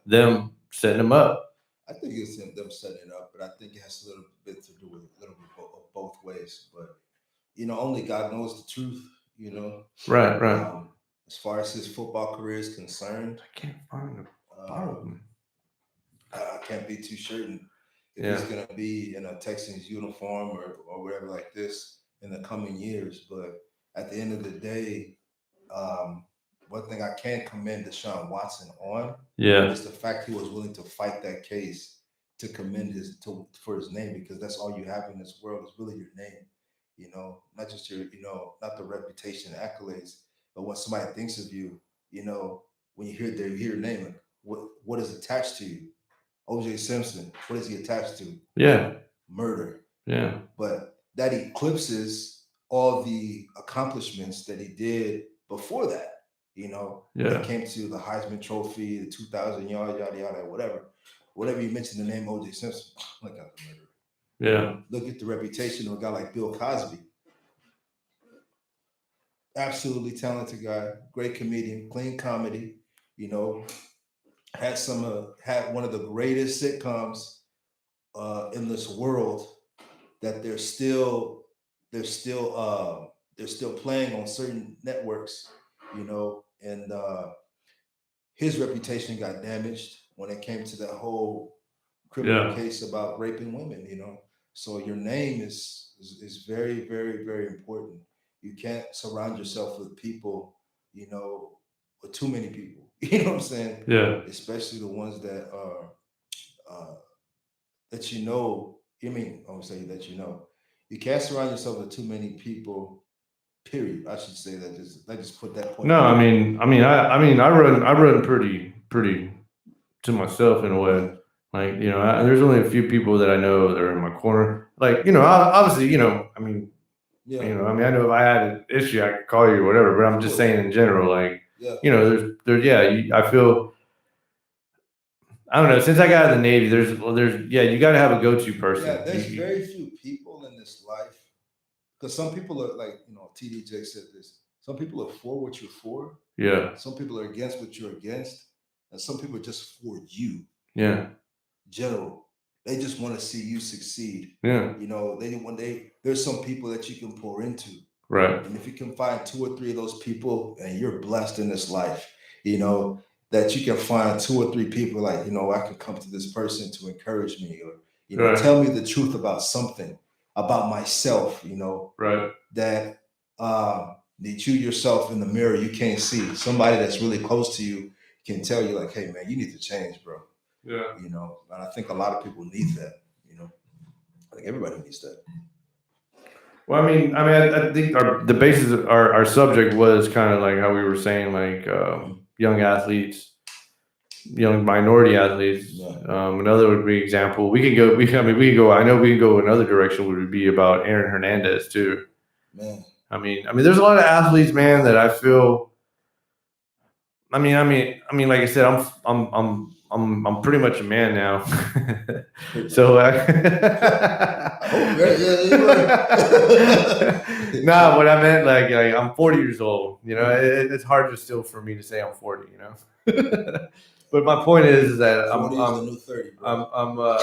them setting him up. I think it's them setting it up, but I think it has a little bit to do with a little bit of both ways. But only God knows the truth. Right. As far as his football career is concerned, I can't find him. I can't be too certain if he's going to be in a Texans uniform or whatever like this in the coming years. But at the end of the day, one thing I can commend Deshaun Watson on is the fact he was willing to fight that case to commend for his name, because that's all you have in this world is really your name. Not just your, not the reputation and accolades, but when somebody thinks of you, when you hear your name, like, what is attached to you? O.J. Simpson, what is he attached to? Yeah. Murder. Yeah. But that eclipses all the accomplishments that he did before that. When it came to the Heisman Trophy, the 2,000 yards, yada yada, whatever you mention the name O.J. Simpson, look at the murderer. Yeah. Look at the reputation of a guy like Bill Cosby. Absolutely talented guy, great comedian, clean comedy. Had one of the greatest sitcoms in this world that they're still playing on certain networks. And his reputation got damaged when it came to that whole criminal case about raping women. So your name is very, very, very important. You can't surround yourself with people, with too many people. You know what I'm saying? Yeah. Especially the ones that are that I would say that you can't surround yourself with too many people. Period. I should say that. Just put that point. No, I run pretty to myself in a way. Yeah. Like there's only a few people that I know that are in my corner. Like obviously I mean. Yeah. I know if I had an issue, I could call you or whatever. But I'm just saying in general, like I feel. I don't know. Since I got out of the Navy, there's you got to have a go-to person. Yeah, there's very few people in this life, because some people are like, TD Jake said this. Some people are for what you're for. Yeah. Some people are against what you're against, and some people are just for you. Yeah. General, they just want to see you succeed. Yeah. There's some people that you can pour into. Right. And if you can find 2 or 3 of those people, and you're blessed in this life, that you can find 2 or 3 people like, I can come to this person to encourage me, or tell me the truth about something, about myself, right. That you yourself in the mirror, you can't see somebody that's really close to you. can tell you like, hey man, you need to change, bro. Yeah. You know, and I think a lot of people need that. You know, I think everybody needs that. Well, I think the basis of our subject was kind of like how we were saying, like young athletes, young minority athletes. Yeah. Another would be example. We could go. We could go. I know we could go another direction. Would be about Aaron Hernandez too. Man. I mean, there's a lot of athletes, man, that I feel. Like I said, I'm pretty much a man now. So I hope, nah, what I meant, like I'm 40 years old. You know, it's hard to still for me to say I'm 40. You know, but my point is that 40 is the new 30. Bro.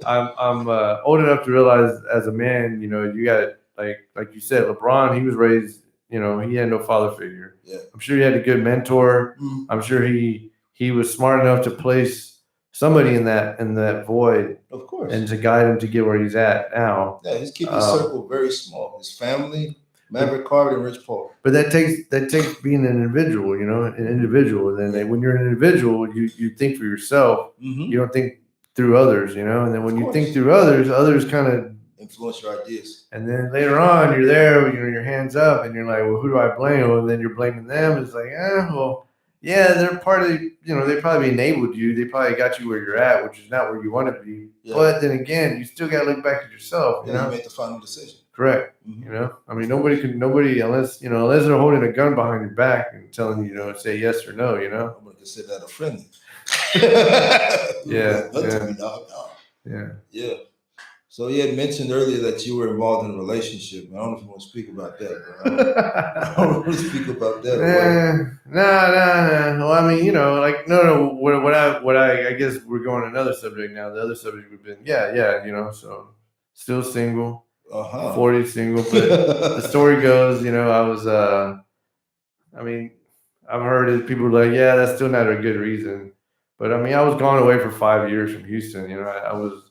I'm old enough to realize as a man, you know, you got like you said, LeBron. He was raised. You know, he had no father figure. Yeah. I'm sure he had a good mentor. I'm sure he was smart enough to place somebody in that void, of course, and to guide him to get where he's at now. Yeah, he's keeping his circle very small. His family, Maverick Carter, and Rich Paul. But that takes being an individual. You know, an individual. And then when you're an individual, you think for yourself. You don't think through others. You know, and then when you think through others kind of influence your ideas. And then later on, you're there, you know, your hands up, and you're like, well, who do I blame? And then you're blaming them. It's like, well, yeah, they're part of, you know, they probably enabled you. They probably got you where you're at, which is not where you want to be. Yeah. But then again, you still got to look back at yourself. You know, you make the final decision. Correct. You know, I mean, nobody unless they're holding a gun behind your back and telling you, you know, say yes or no. You know, I'm going to consider that a friend. Yeah. So you had mentioned earlier that you were involved in a relationship. I don't know if you want to speak about that. I don't want to speak about that. No. Well, I mean, you know, like no. What I guess we're going to another subject now. The other subject we've been, you know, so still single, 40 single. But the story goes, you know, I was, I mean, I've heard it. People are like, yeah, that's still not a good reason. But I mean, I was gone away for 5 years from Houston. You know, I was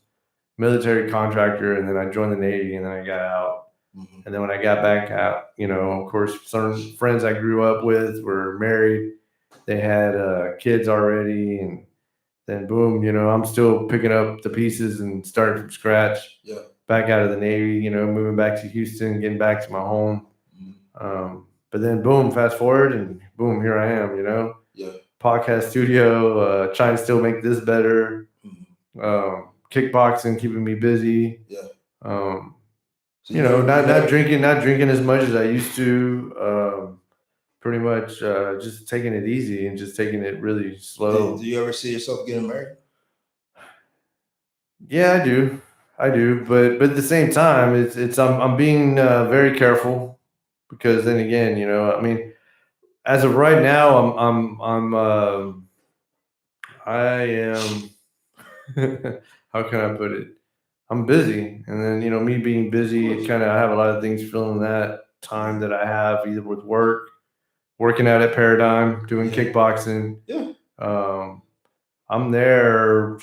military contractor, and then I joined the Navy, and then I got out. And then when I got back out, you know, of course, some friends I grew up with were married. They had kids already, and then boom, you know, I'm still picking up the pieces and starting from scratch. Yeah. Back out of the Navy, you know, moving back to Houston, getting back to my home. But then boom, fast forward, and boom, here I am, you know. Yeah. Podcast studio, trying to still make this better. Kickboxing, keeping me busy. Yeah. You know, not drinking as much as I used to. Pretty much just taking it easy and just taking it really slow. Do you ever see yourself getting married? Yeah, I do. But at the same time, it's I'm being very careful, because then again, you know, I mean, as of right now, I am. How can I put it? I'm busy, and then, you know, me being busy, kind of, I have a lot of things filling that time that I have, either with working out at Paradigm, doing kickboxing. Yeah. I'm there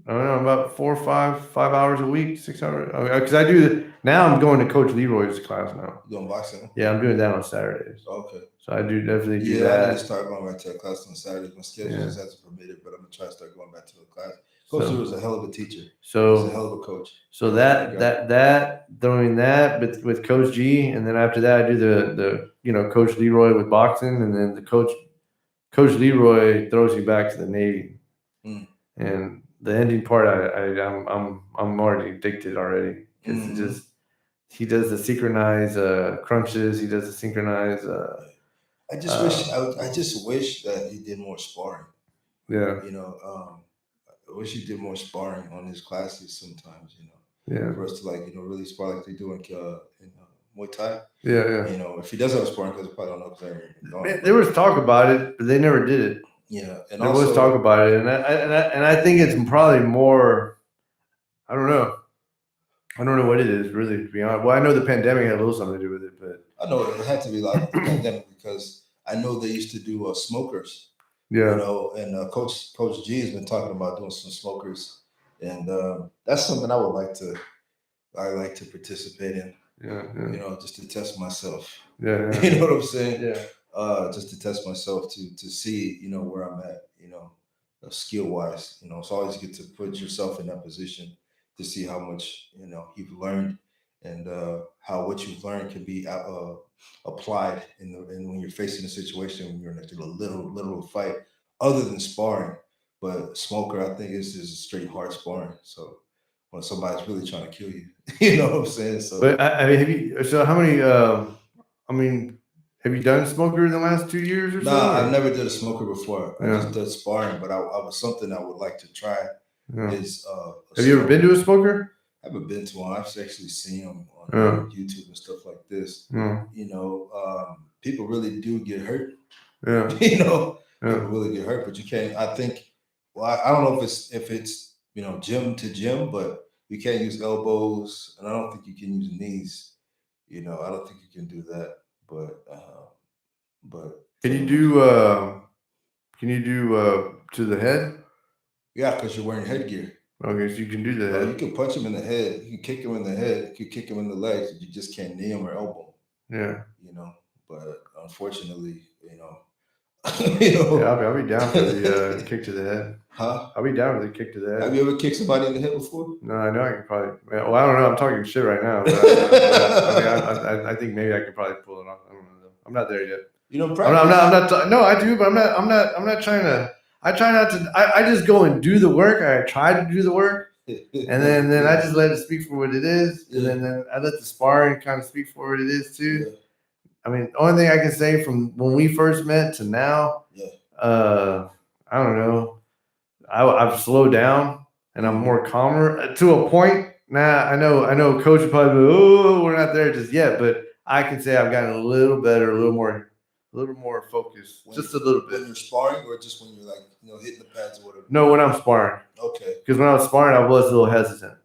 about 4 or 5 hours a week, 6 hours. Because I do now. I'm going to Coach Leroy's class now. You doing boxing? Yeah, I'm doing that on Saturdays. Okay. So I definitely do that. Yeah, I need to start going back to a class on Saturdays. My schedule just hasn't permitted, but I'm gonna try to start going back to the class. Coach Leroy was a hell of a teacher. So he's a hell of a coach. So doing that with Coach G, and then after that I do the you know, Coach Leroy with boxing, and then the Coach Leroy throws you back to the Navy. And the ending part, I'm already addicted already, because he does the synchronized crunches. He does the synchronized. I just wish that he did more sparring. Yeah. You know, I wish he did more sparring on his classes sometimes. You know. Yeah. For us to, like, you know, really spar like they do in Muay Thai. Yeah. You know, if he does have a sparring class, I probably don't know, because I haven't. There was talk about it, but they never did it. Yeah, and there was talk about it, and I think it's probably more. I don't know what it is, really, to be honest. Well, I know the pandemic had a little something to do with it, but I know it had to be like the pandemic, because I know they used to do smokers. Yeah. You know, and Coach G has been talking about doing some smokers, and that's something I like to participate in. You know, just to test myself. Yeah. You know what I'm saying? Yeah. Just to test myself to see, you know, where I'm at, you know, skill wise. You know, it's always good to put yourself in that position to see how much, you know, you've learned and how what you've learned can be applied in when you're facing a situation when you're in a literal fight, other than sparring. But smoker, I think, is straight hard sparring. So when somebody's really trying to kill you, you know what I'm saying? So, But I mean, have you? So how many? I mean, have you done smoker in the last 2 years or so? nah, Or? I've never did a smoker before. I Yeah. just did sparring, but I was something I would like to try. Yeah. Is Have you ever been to a smoker? I haven't been to one. I've actually seen them on Yeah. YouTube and stuff like this. Yeah. You know, people really do get hurt. Yeah. You know, Yeah. people really get hurt, but you can't. I think. Well, I don't know if it's you know gym to gym, but you can't use elbows, and I don't think you can use knees. You know, I don't think you can do that. But Can you do? Can you do to the head? yeah, because you're wearing headgear. Okay, so you can do the head. You can punch him in the head. You can kick him in the head. You can kick him in the legs. You just can't knee him or elbow. Yeah. You know, but unfortunately, you know. You know. Yeah, I'll be down for the kick to the head. Huh? I'll be down for the kick to the head. Have you ever kicked somebody in the head before? No, I know I can probably. Well, I don't know. I'm talking shit right now. But I think maybe I can probably pull it off. I don't know. I'm not there yet. You don't practice? I'm not. No, I do, but I'm not trying to. I try not to. I just go and do the work. I try to do the work, and then I just let it speak for what it is, and then I let the sparring kind of speak for what it is too. Yeah. I mean, the only thing I can say from when we first met to now, I don't know. I've slowed down and I'm more calmer to a point. Nah, I know. Coach would probably be, oh, we're not there just yet, but I can say I've gotten a little better, a little more focused, just a little bit. When you're sparring, or just when you're like, you know, hitting the pads or whatever. No, when I'm sparring. Okay. Because when I was sparring, I was a little hesitant.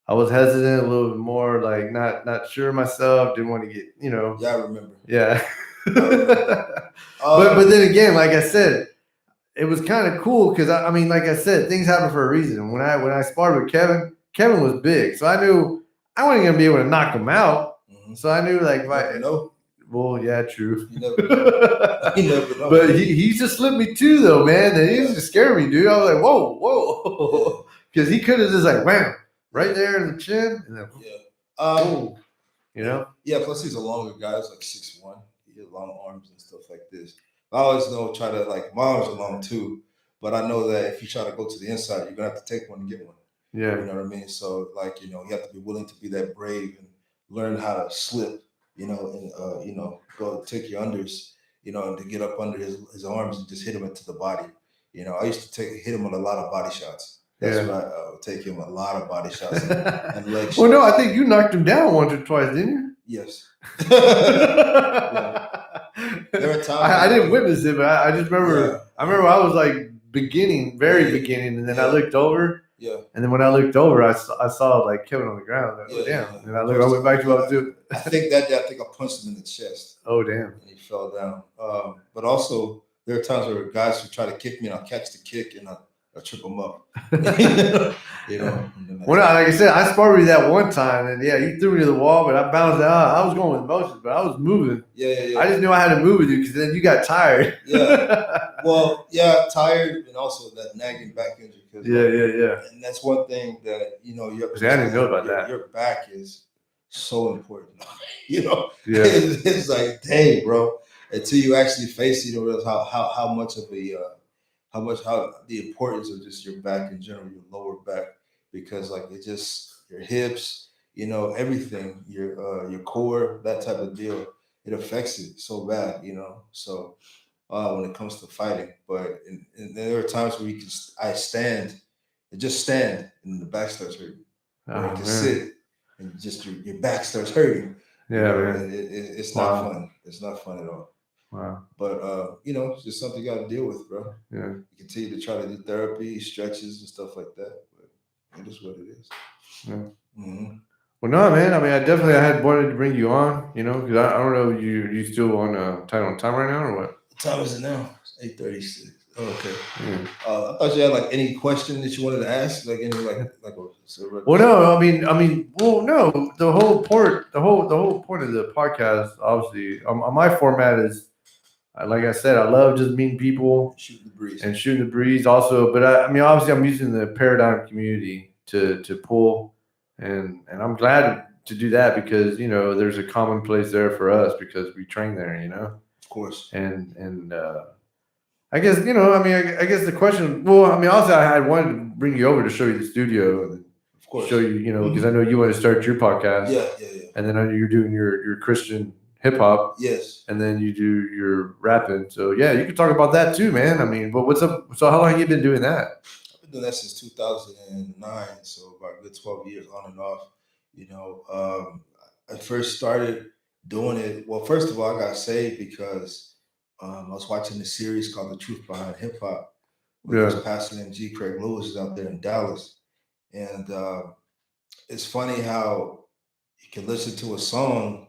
I was hesitant, a little bit more, like not sure of myself. Didn't want to get, you know. Yeah, I remember. Yeah. But then again, like I said, it was kind of cool because I mean, like I said, things happen for a reason. When I sparred with Kevin was big, so I knew I wasn't gonna be able to knock him out. Mm-hmm. So I knew, like, if I know. Well, yeah, true. You never know. You never know. But he just slipped me too, though, man. And he just scared me, dude. I was like, whoa, because he could have just like wham right there in the chin, and then you know. Yeah. Plus, he's a longer guy. He's like 6'1". He has long arms and stuff like this. I always know try to like my arms are long too, but I know that if you try to go to the inside, you're gonna have to take one and get one. Yeah. You know what I mean? So like, you know, you have to be willing to be that brave and learn how to slip, you know, and you know, go take your unders, you know, and to get up under his arms and just hit him into the body. You know, I used to hit him with a lot of body shots. That's what I would take him a lot of body shots and leg shots. Well, no, I think you knocked him down once or twice, didn't you? Yes. Yeah. There are times I didn't witness it, but I just remember. Yeah. I remember I was like very beginning, and then I looked over. Yeah. And then when I looked over, I saw like Kevin on the ground. Like, damn. And I went back to what I was doing. I think I punched him in the chest. Oh, damn. And he fell down. But also there are times where guys who try to kick me, and I'll catch the kick and I'll trip them up. You know. Well, like I said, I sparred with you that one time, and yeah, you threw me to the wall, but I bounced out. I was going with motions, but I was moving. Yeah. I just knew I had to move with you because then you got tired. Yeah. Well, yeah, tired, and also that nagging back injury. Yeah. And that's one thing that you know. I didn't know about that. Your back is so important. You know. Yeah. It's like, dang, bro. Until you actually face it, you don't realize how much of how the importance of just your back in general, your lower back, because like it just your hips, you know, everything, your core, that type of deal, it affects it so bad, you know. So when it comes to fighting, but and there are times where I stand, and just stand, and the back starts hurting. Or you can sit, and just your back starts hurting. Yeah, you know, man. It's not fun. It's not fun at all. Wow. But you know, it's just something you got to deal with, bro. Yeah. You continue to try to do therapy, stretches, and stuff like that. But it is what it is. Yeah. Mm-hmm. Well, no, man. I mean, I had wanted to bring you on, you know, because I don't know, you still on tight on time right now or what? What time is it now? It's 8:36. Oh, okay. Yeah. I thought you had like any question that you wanted to ask, like any like a. Well, no, well, no. The whole point of the podcast, obviously, my format is, like I said, I love just meeting people Shooting the breeze. and shooting the breeze. Also, but I mean, obviously, I'm using the Paradigm community to pull, and I'm glad to do that because there's a common place there for us because we train there. Of course. And I guess I guess the question. Well, I mean, also I wanted to bring you over to show you the studio and Of course. show you, because I know you want to start your podcast. Yeah. And then I know you're doing your Christian hip hop. Yes. And then you do your rapping. So yeah, you can talk about that too, man. I mean, but what's up? So how long have you been doing that? I've been doing that since 2009, so about a good 12 years on and off. I first started doing it. Well, first of all, I got saved because I was watching a series called The Truth Behind Hip Hop with this pastor named G. Craig Lewis is out there in Dallas. And it's funny how you can listen to a song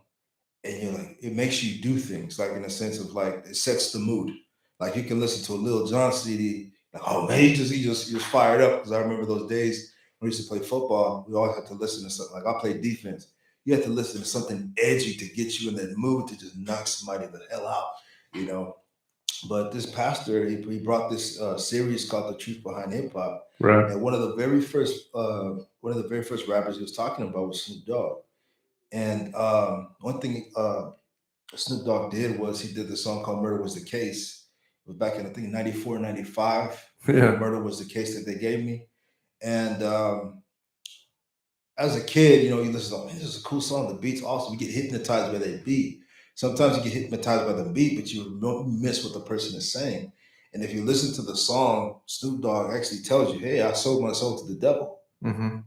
and you're like, it makes you do things, like in a sense of like it sets the mood. Like you can listen to a Lil Jon CD, like, oh man, he just fired up. Because I remember those days when we used to play football, we always had to listen to something. Like I played defense. You had to listen to something edgy to get you in that mood to just knock somebody the hell out. But this pastor, he brought this series called The Truth Behind Hip Hop. Right. And one of the very first rappers he was talking about was Snoop Dogg. And one thing Snoop Dogg did was he did the song called Murder Was the Case. It was back in, I think, 94, 95. Yeah. Murder Was the Case that they gave me. And as a kid, you listen to, man, this is a cool song. The beat's awesome. You get hypnotized by that beat. Sometimes you get hypnotized by the beat, but you miss what the person is saying. And if you listen to the song, Snoop Dogg actually tells you, hey, I sold my soul to the devil. Mm-hmm.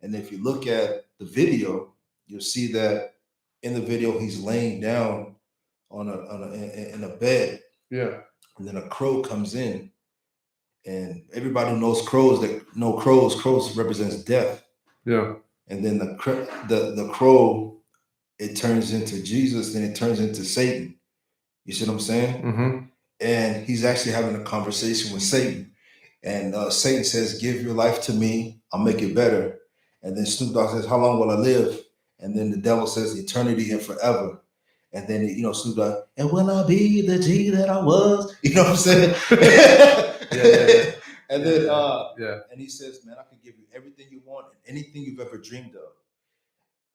And if you look at the video, you'll see that in the video he's laying down in a bed. Yeah. And then a crow comes in. And everybody who knows crows represents death. Yeah. And then the crow, it turns into Jesus, then it turns into Satan. You see what I'm saying? Mm-hmm. And he's actually having a conversation with Satan. And Satan says, give your life to me, I'll make it better. And then Snoop Dogg says, how long will I live? And then the devil says, eternity and forever. And then, Snoop Dogg, and will I be the G that I was? You know what I'm saying? Yeah. And then, yeah. And he says, man, I can give you everything you want and anything you've ever dreamed of.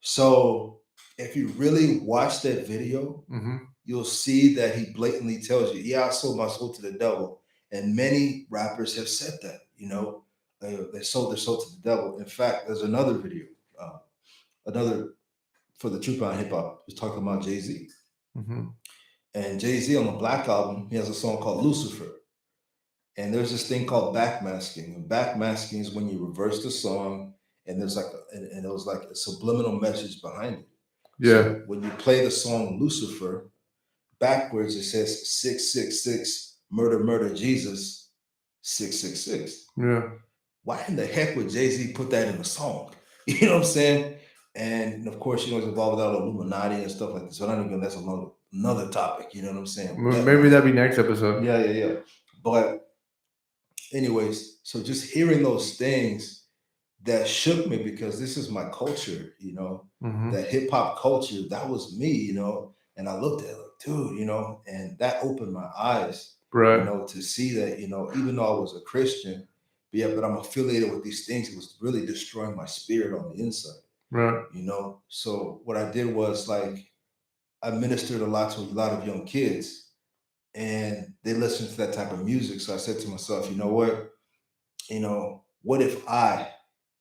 So if you really watch that video, Mm-hmm. you'll see that he blatantly tells you, yeah, I sold my soul to the devil. And many rappers have said that, they sold their soul to the devil. In fact, there's another video, for the Truth Behind Hip Hop, was talking about Jay-Z. Mm-hmm. And Jay-Z on the Black album, he has a song called Lucifer. And there's this thing called backmasking. And backmasking is when you reverse the song and there's and it was like a subliminal message behind it. Yeah. So when you play the song Lucifer, backwards it says 666, murder, Jesus, 666. Yeah. Why in the heck would Jay-Z put that in the song? You know what I'm saying? And of course, it's involved with all the Illuminati and stuff like this. So that's another topic. You know what I'm saying? Maybe that'd be next episode. Yeah. But anyways, so just hearing those things that shook me because this is my culture, Mm-hmm. that hip hop culture, that was me, and I looked at it like, dude, and that opened my eyes, right. To see that, even though I was a Christian, but I'm affiliated with these things, it was really destroying my spirit on the inside. Right. So what I did was like, I ministered a lot to a lot of young kids and they listen to that type of music. So I said to myself, you know what? What if I,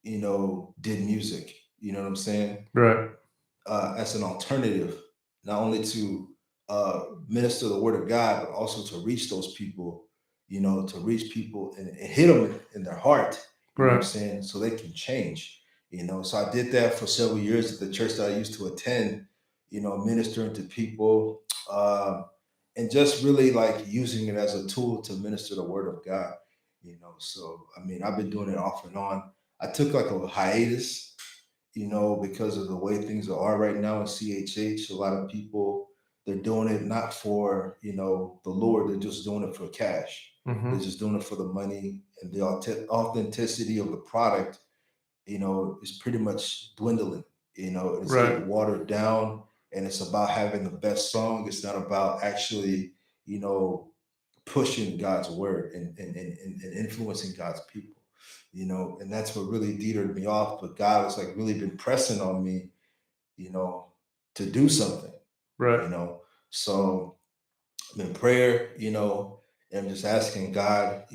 did music? You know what I'm saying? Right. As an alternative, not only to minister the word of God, but also to reach those people, to reach people and hit them in their heart. You know what I'm saying? So they can change. So I did that for several years at the church that I used to attend, ministering to people, and just really like using it as a tool to minister the word of God. So I mean, I've been doing it off and on. I took like a hiatus, because of the way things are right now in CHH. A lot of people, they're doing it not for, the Lord, they're just doing it for cash. They're just doing it for the money, and the authenticity of the product, is pretty much dwindling. It's getting Right. watered down, and it's about having the best song. It's not about actually, you know, pushing God's word and influencing God's people. And that's what really deterred me off. But God has like really been pressing on me, you know, to do something, Right. you know. So in prayer, and I'm just asking God,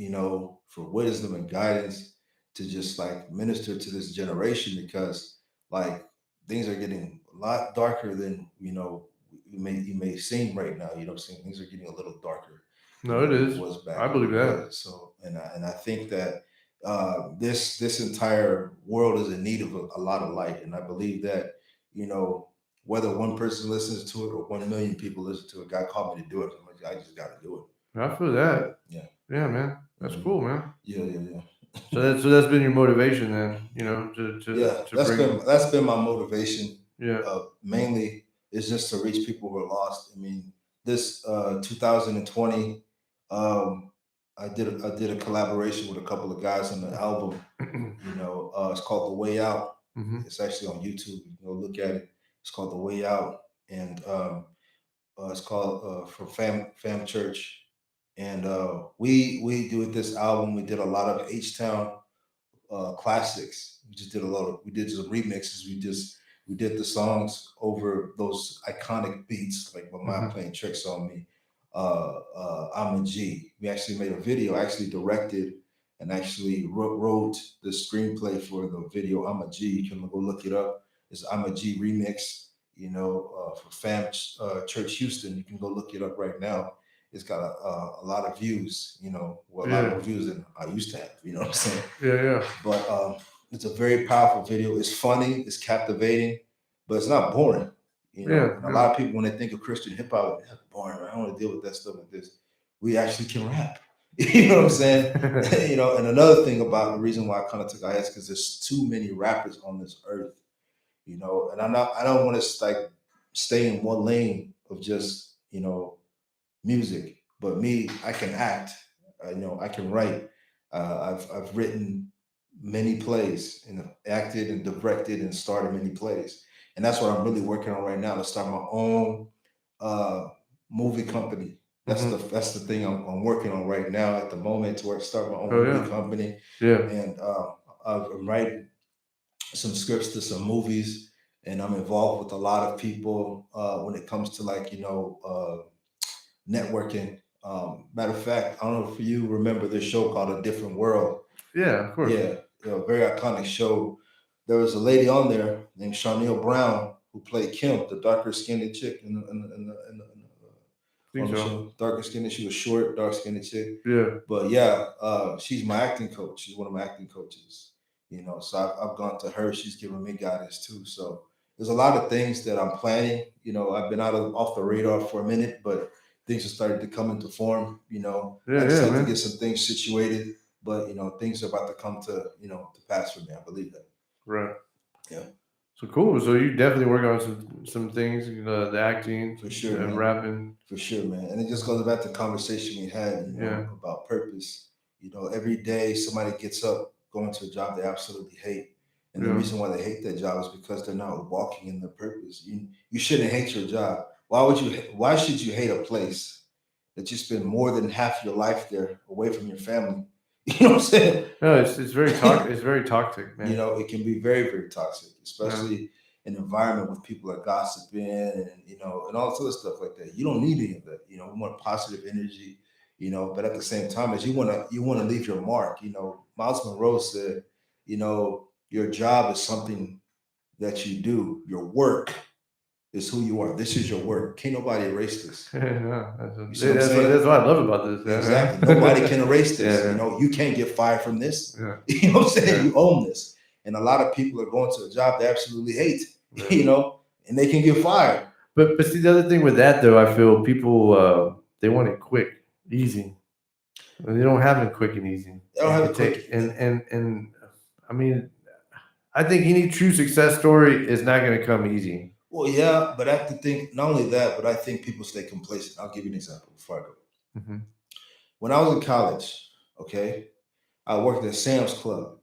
for wisdom and guidance to just like minister to this generation because like things are getting a lot darker than you may seem right now. I'm saying? Things are getting a little darker than No, it what it is. was I back in believe the day. that. So and I think that this entire world is in need of a lot of light, and I believe that you know whether one person listens to it or 1 million people listen to it, God called me to do it. I'm like, I just got to do I feel that. it. Yeah. Yeah, man. That's cool, man. Yeah, yeah, yeah. So that's been your motivation then, Yeah, to bring. that's been my motivation. Yeah. Mainly is just to reach people who are lost. I mean, this 2020, um, I did a collaboration with a couple of guys on the album. It's called The Way Out. It's actually on YouTube. You can go look at it. It's called The Way Out, and it's called from Fam Church. And we do with this album. We did a lot of H Town classics. We did some remixes. We did the songs over those iconic beats, like My Mind Playing Tricks on Me. I'm a G. We actually made a video. I actually directed and actually wrote the screenplay for the video. I'm a G. You can go look it up. It's I'm a G remix. For Fam Church Houston. You can go look it up right now. It's got a lot of views, a lot more views than I used to have, you know what I'm saying? Yeah. But it's a very powerful video. It's funny, it's captivating, but it's not boring, Yeah. And a lot of people, when they think of Christian hip hop, that's boring. I don't want to deal with that stuff like this. We actually can rap. You know what I'm saying? And another thing about the reason why I kind of took IS because there's too many rappers on this earth, and I don't want to like stay in one lane of just, music. But me, I can act. I can write. I've written many plays and acted and directed and started many plays, and that's what I'm really working on right now to start my own uh, movie company. That's the thing I'm working on right now at the moment to start my own movie company. Yeah. And I'm writing some scripts to some movies, and I'm involved with a lot of people when it comes to like networking. Matter of fact, I don't know if you remember this show called A Different World. Yeah, of course. Yeah, very iconic show. There was a lady on there named Charnel Brown who played Kim, the darker skinned chick on the show. Darker skinned, she was short, dark skinned chick. Yeah. But yeah, she's my acting coach. She's one of my acting coaches. So I've gone to her. She's given me guidance too. So there's a lot of things that I'm planning. I've been off the radar for a minute, but things have started to come into form. I just have to get some things situated, but things are about to come to pass for me. I believe that. Right. Yeah. So cool. So you definitely work on some things, the acting, for sure, and man. Rapping. For sure, man. And it just goes back to the conversation we had, about purpose. Every day somebody gets up going to a job they absolutely hate. And the reason why they hate that job is because they're not walking in their purpose. You shouldn't hate your job. Why should you hate a place that you spend more than half your life there away from your family? You know what I'm saying? No, it's very toxic. It's very toxic, man. It can be very, very toxic, especially in an environment with people are gossiping and and all this other stuff like that. You don't need any of that. We want positive energy, but at the same time as you want to leave your mark. Miles Monroe said, your job is something that you do. Your work is who you are. This is your work. Can't nobody erase this. That's what I love about this. Exactly. Nobody can erase this. Yeah. You can't get fired from this. Yeah. You know what I'm saying? Yeah. You own this. And a lot of people are going to a job they absolutely hate, and they can get fired. But see, the other thing with that though, I feel people they want it quick, easy. They don't have it quick and easy. They don't have it quick. And I mean, I think any true success story is not going to come easy. Well, yeah, but I have to think not only that, but I think people stay complacent. I'll give you an example before I go. when I was in college, okay, I worked at Sam's Club.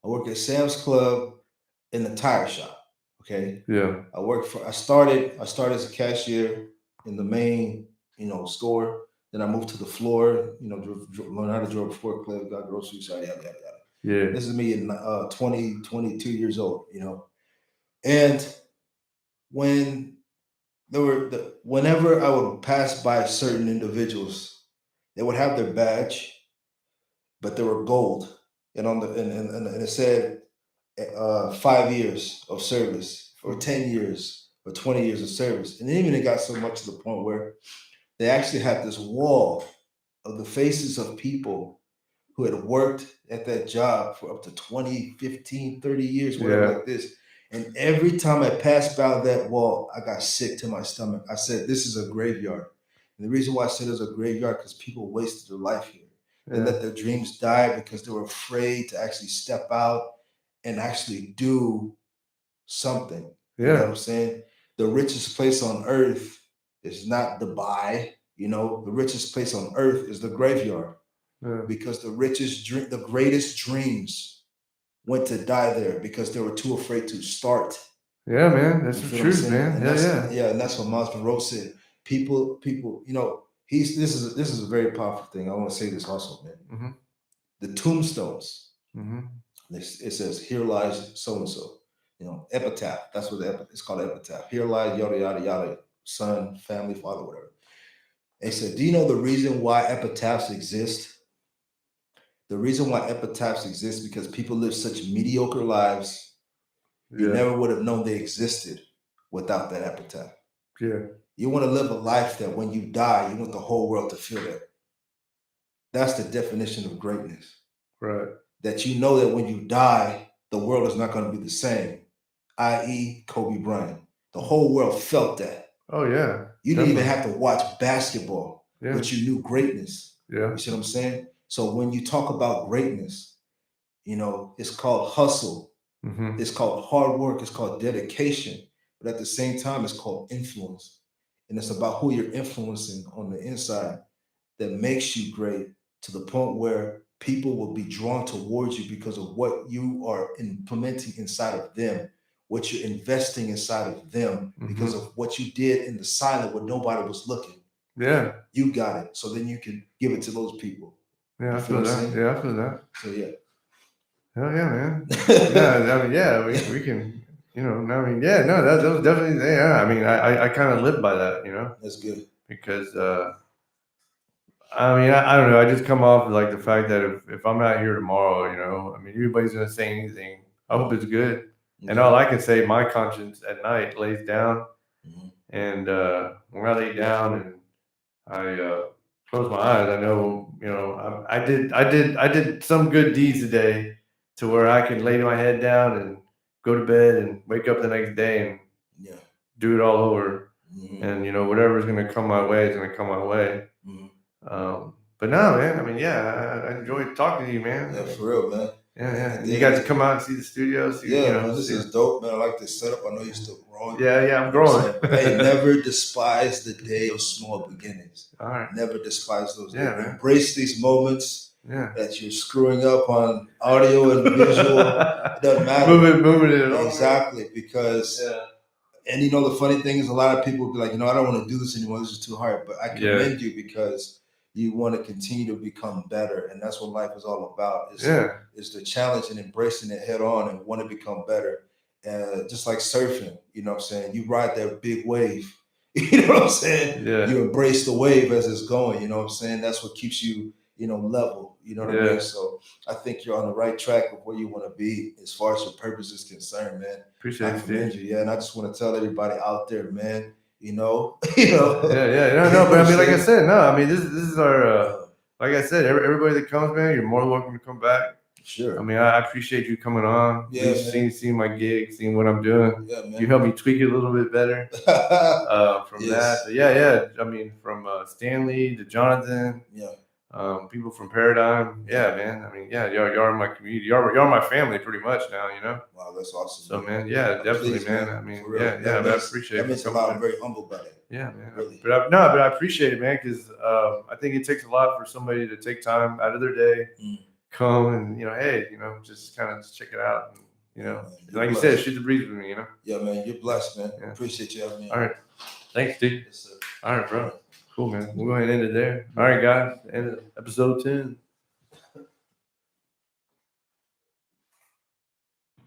I worked at Sam's Club in the tire shop. Okay. Yeah. I started as a cashier in the main, store. Then I moved to the floor, learned how to drive a forklift, got groceries, yada yada yada yada. Yeah. This is me in 22 years old, And when whenever I would pass by certain individuals, they would have their badge, but they were gold, and on the and it said 5 years of service, or 10 years, or 20 years of service, and even it got so much to the point where they actually had this wall of the faces of people who had worked at that job for up to 20, 15, 30 years, whatever, Yeah. like this. And every time I passed by that wall, I got sick to my stomach. I said, this is a graveyard. And the reason why I said it's a graveyard, because people wasted their life here. They let their dreams die because they were afraid to actually step out and actually do something. You know what I'm saying? The richest place on earth is not Dubai. The richest place on earth is the graveyard. Yeah. Because the greatest dreams went to die there because they were too afraid to start. Yeah, man, that's You the feel what I'm truth, saying? man. And Yeah. that's what Miles Monroe said. People, this is a very powerful thing. I want to say this also, man. Mm-hmm. The tombstones. Mm-hmm. It says, "Here lies so and so." Epitaph. That's what it's called, epitaph. Here lies yada yada yada, son, family, father, whatever. They said, "Do you know the reason why epitaphs exist? The reason why epitaphs exist because people live such mediocre lives. You never would have known they existed without that epitaph. Yeah. You want to live a life that when you die, you want the whole world to feel that. That's the definition of greatness. Right. That you know that when you die, the world is not going to be the same. I.e., Kobe Bryant. The whole world felt that. Oh yeah. You didn't even have to watch basketball, Yeah. but you knew greatness. Yeah. You see what I'm saying? So when you talk about greatness, it's called hustle. Mm-hmm. It's called hard work. It's called dedication. But at the same time, it's called influence. And it's about who you're influencing on the inside that makes you great, to the point where people will be drawn towards you because of what you are implementing inside of them, what you're investing inside of them, because of what you did in the silent when nobody was looking. Yeah. You got it. So then you can give it to those people. Yeah, I feel that. Yeah, I feel that. So yeah. Hell yeah, man. Yeah, I mean, yeah, we can, I mean, yeah, no, that was definitely, yeah. I mean, I kind of live by that, That's good. Because, I mean, I don't know. I just come off like the fact that if I'm not here tomorrow, I mean, everybody's gonna say anything. I hope it's good. And all I can say, my conscience at night lays down, and when I lay down and I close my eyes, I know, I did some good deeds today, to where I can lay my head down and go to bed and wake up the next day and do it all over. And whatever's gonna come my way is gonna come my way. But no, man. I mean, yeah, I enjoyed talking to you, man. Yeah, for real, man. Yeah. And you got to come out and see the studio. Man, this is dope, man. I like this setup. I know you're still growing. Yeah, I'm growing. Hey, never despise the day of small beginnings. All right. Never despise those days. Man. Embrace these moments that you're screwing up on audio and visual. It doesn't matter. Moving it along. Exactly, because... And the funny thing is, a lot of people will be like, I don't want to do this anymore. This is too hard. But I commend you, because you want to continue to become better. And that's what life is all about. Is the challenge and embracing it head on and want to become better. Just like surfing, you know what I'm saying? You ride that big wave. You know what I'm saying? Yeah. You embrace the wave as it's going. You know what I'm saying? That's what keeps you, level. You know what I mean? So I think you're on the right track of where you want to be as far as your purpose is concerned, man. Appreciate it, Steve. Yeah, and I just want to tell everybody out there, man, Yeah. No, but I mean, like I said, this is our, like I said, everybody that comes, man, you're more than welcome to come back. Sure. I mean, I appreciate you coming on. Yeah, seeing my gig, seeing what I'm doing. Yeah, man. You helped me tweak it a little bit better from that. But yeah. I mean, from Stanley to Jonathan. Yeah. People from Paradigm. Yeah, man. I mean, yeah, y'all are my community. Y'all are my family pretty much now, Wow, that's awesome. So, man, yeah, definitely, man. I mean, I appreciate it. That means a lot. I'm very humbled by that. Yeah, man. Really. But I appreciate it, man, because I think it takes a lot for somebody to take time out of their day, come and hey, just kind of check it out, and like you said, shoot the breeze with me, Yeah, man, you're blessed, man. Yeah. Appreciate you having me. All right, thanks, dude. Yes, sir. All right, bro. Cool, man. We'll go ahead and end it there. All right, guys. End of episode 10.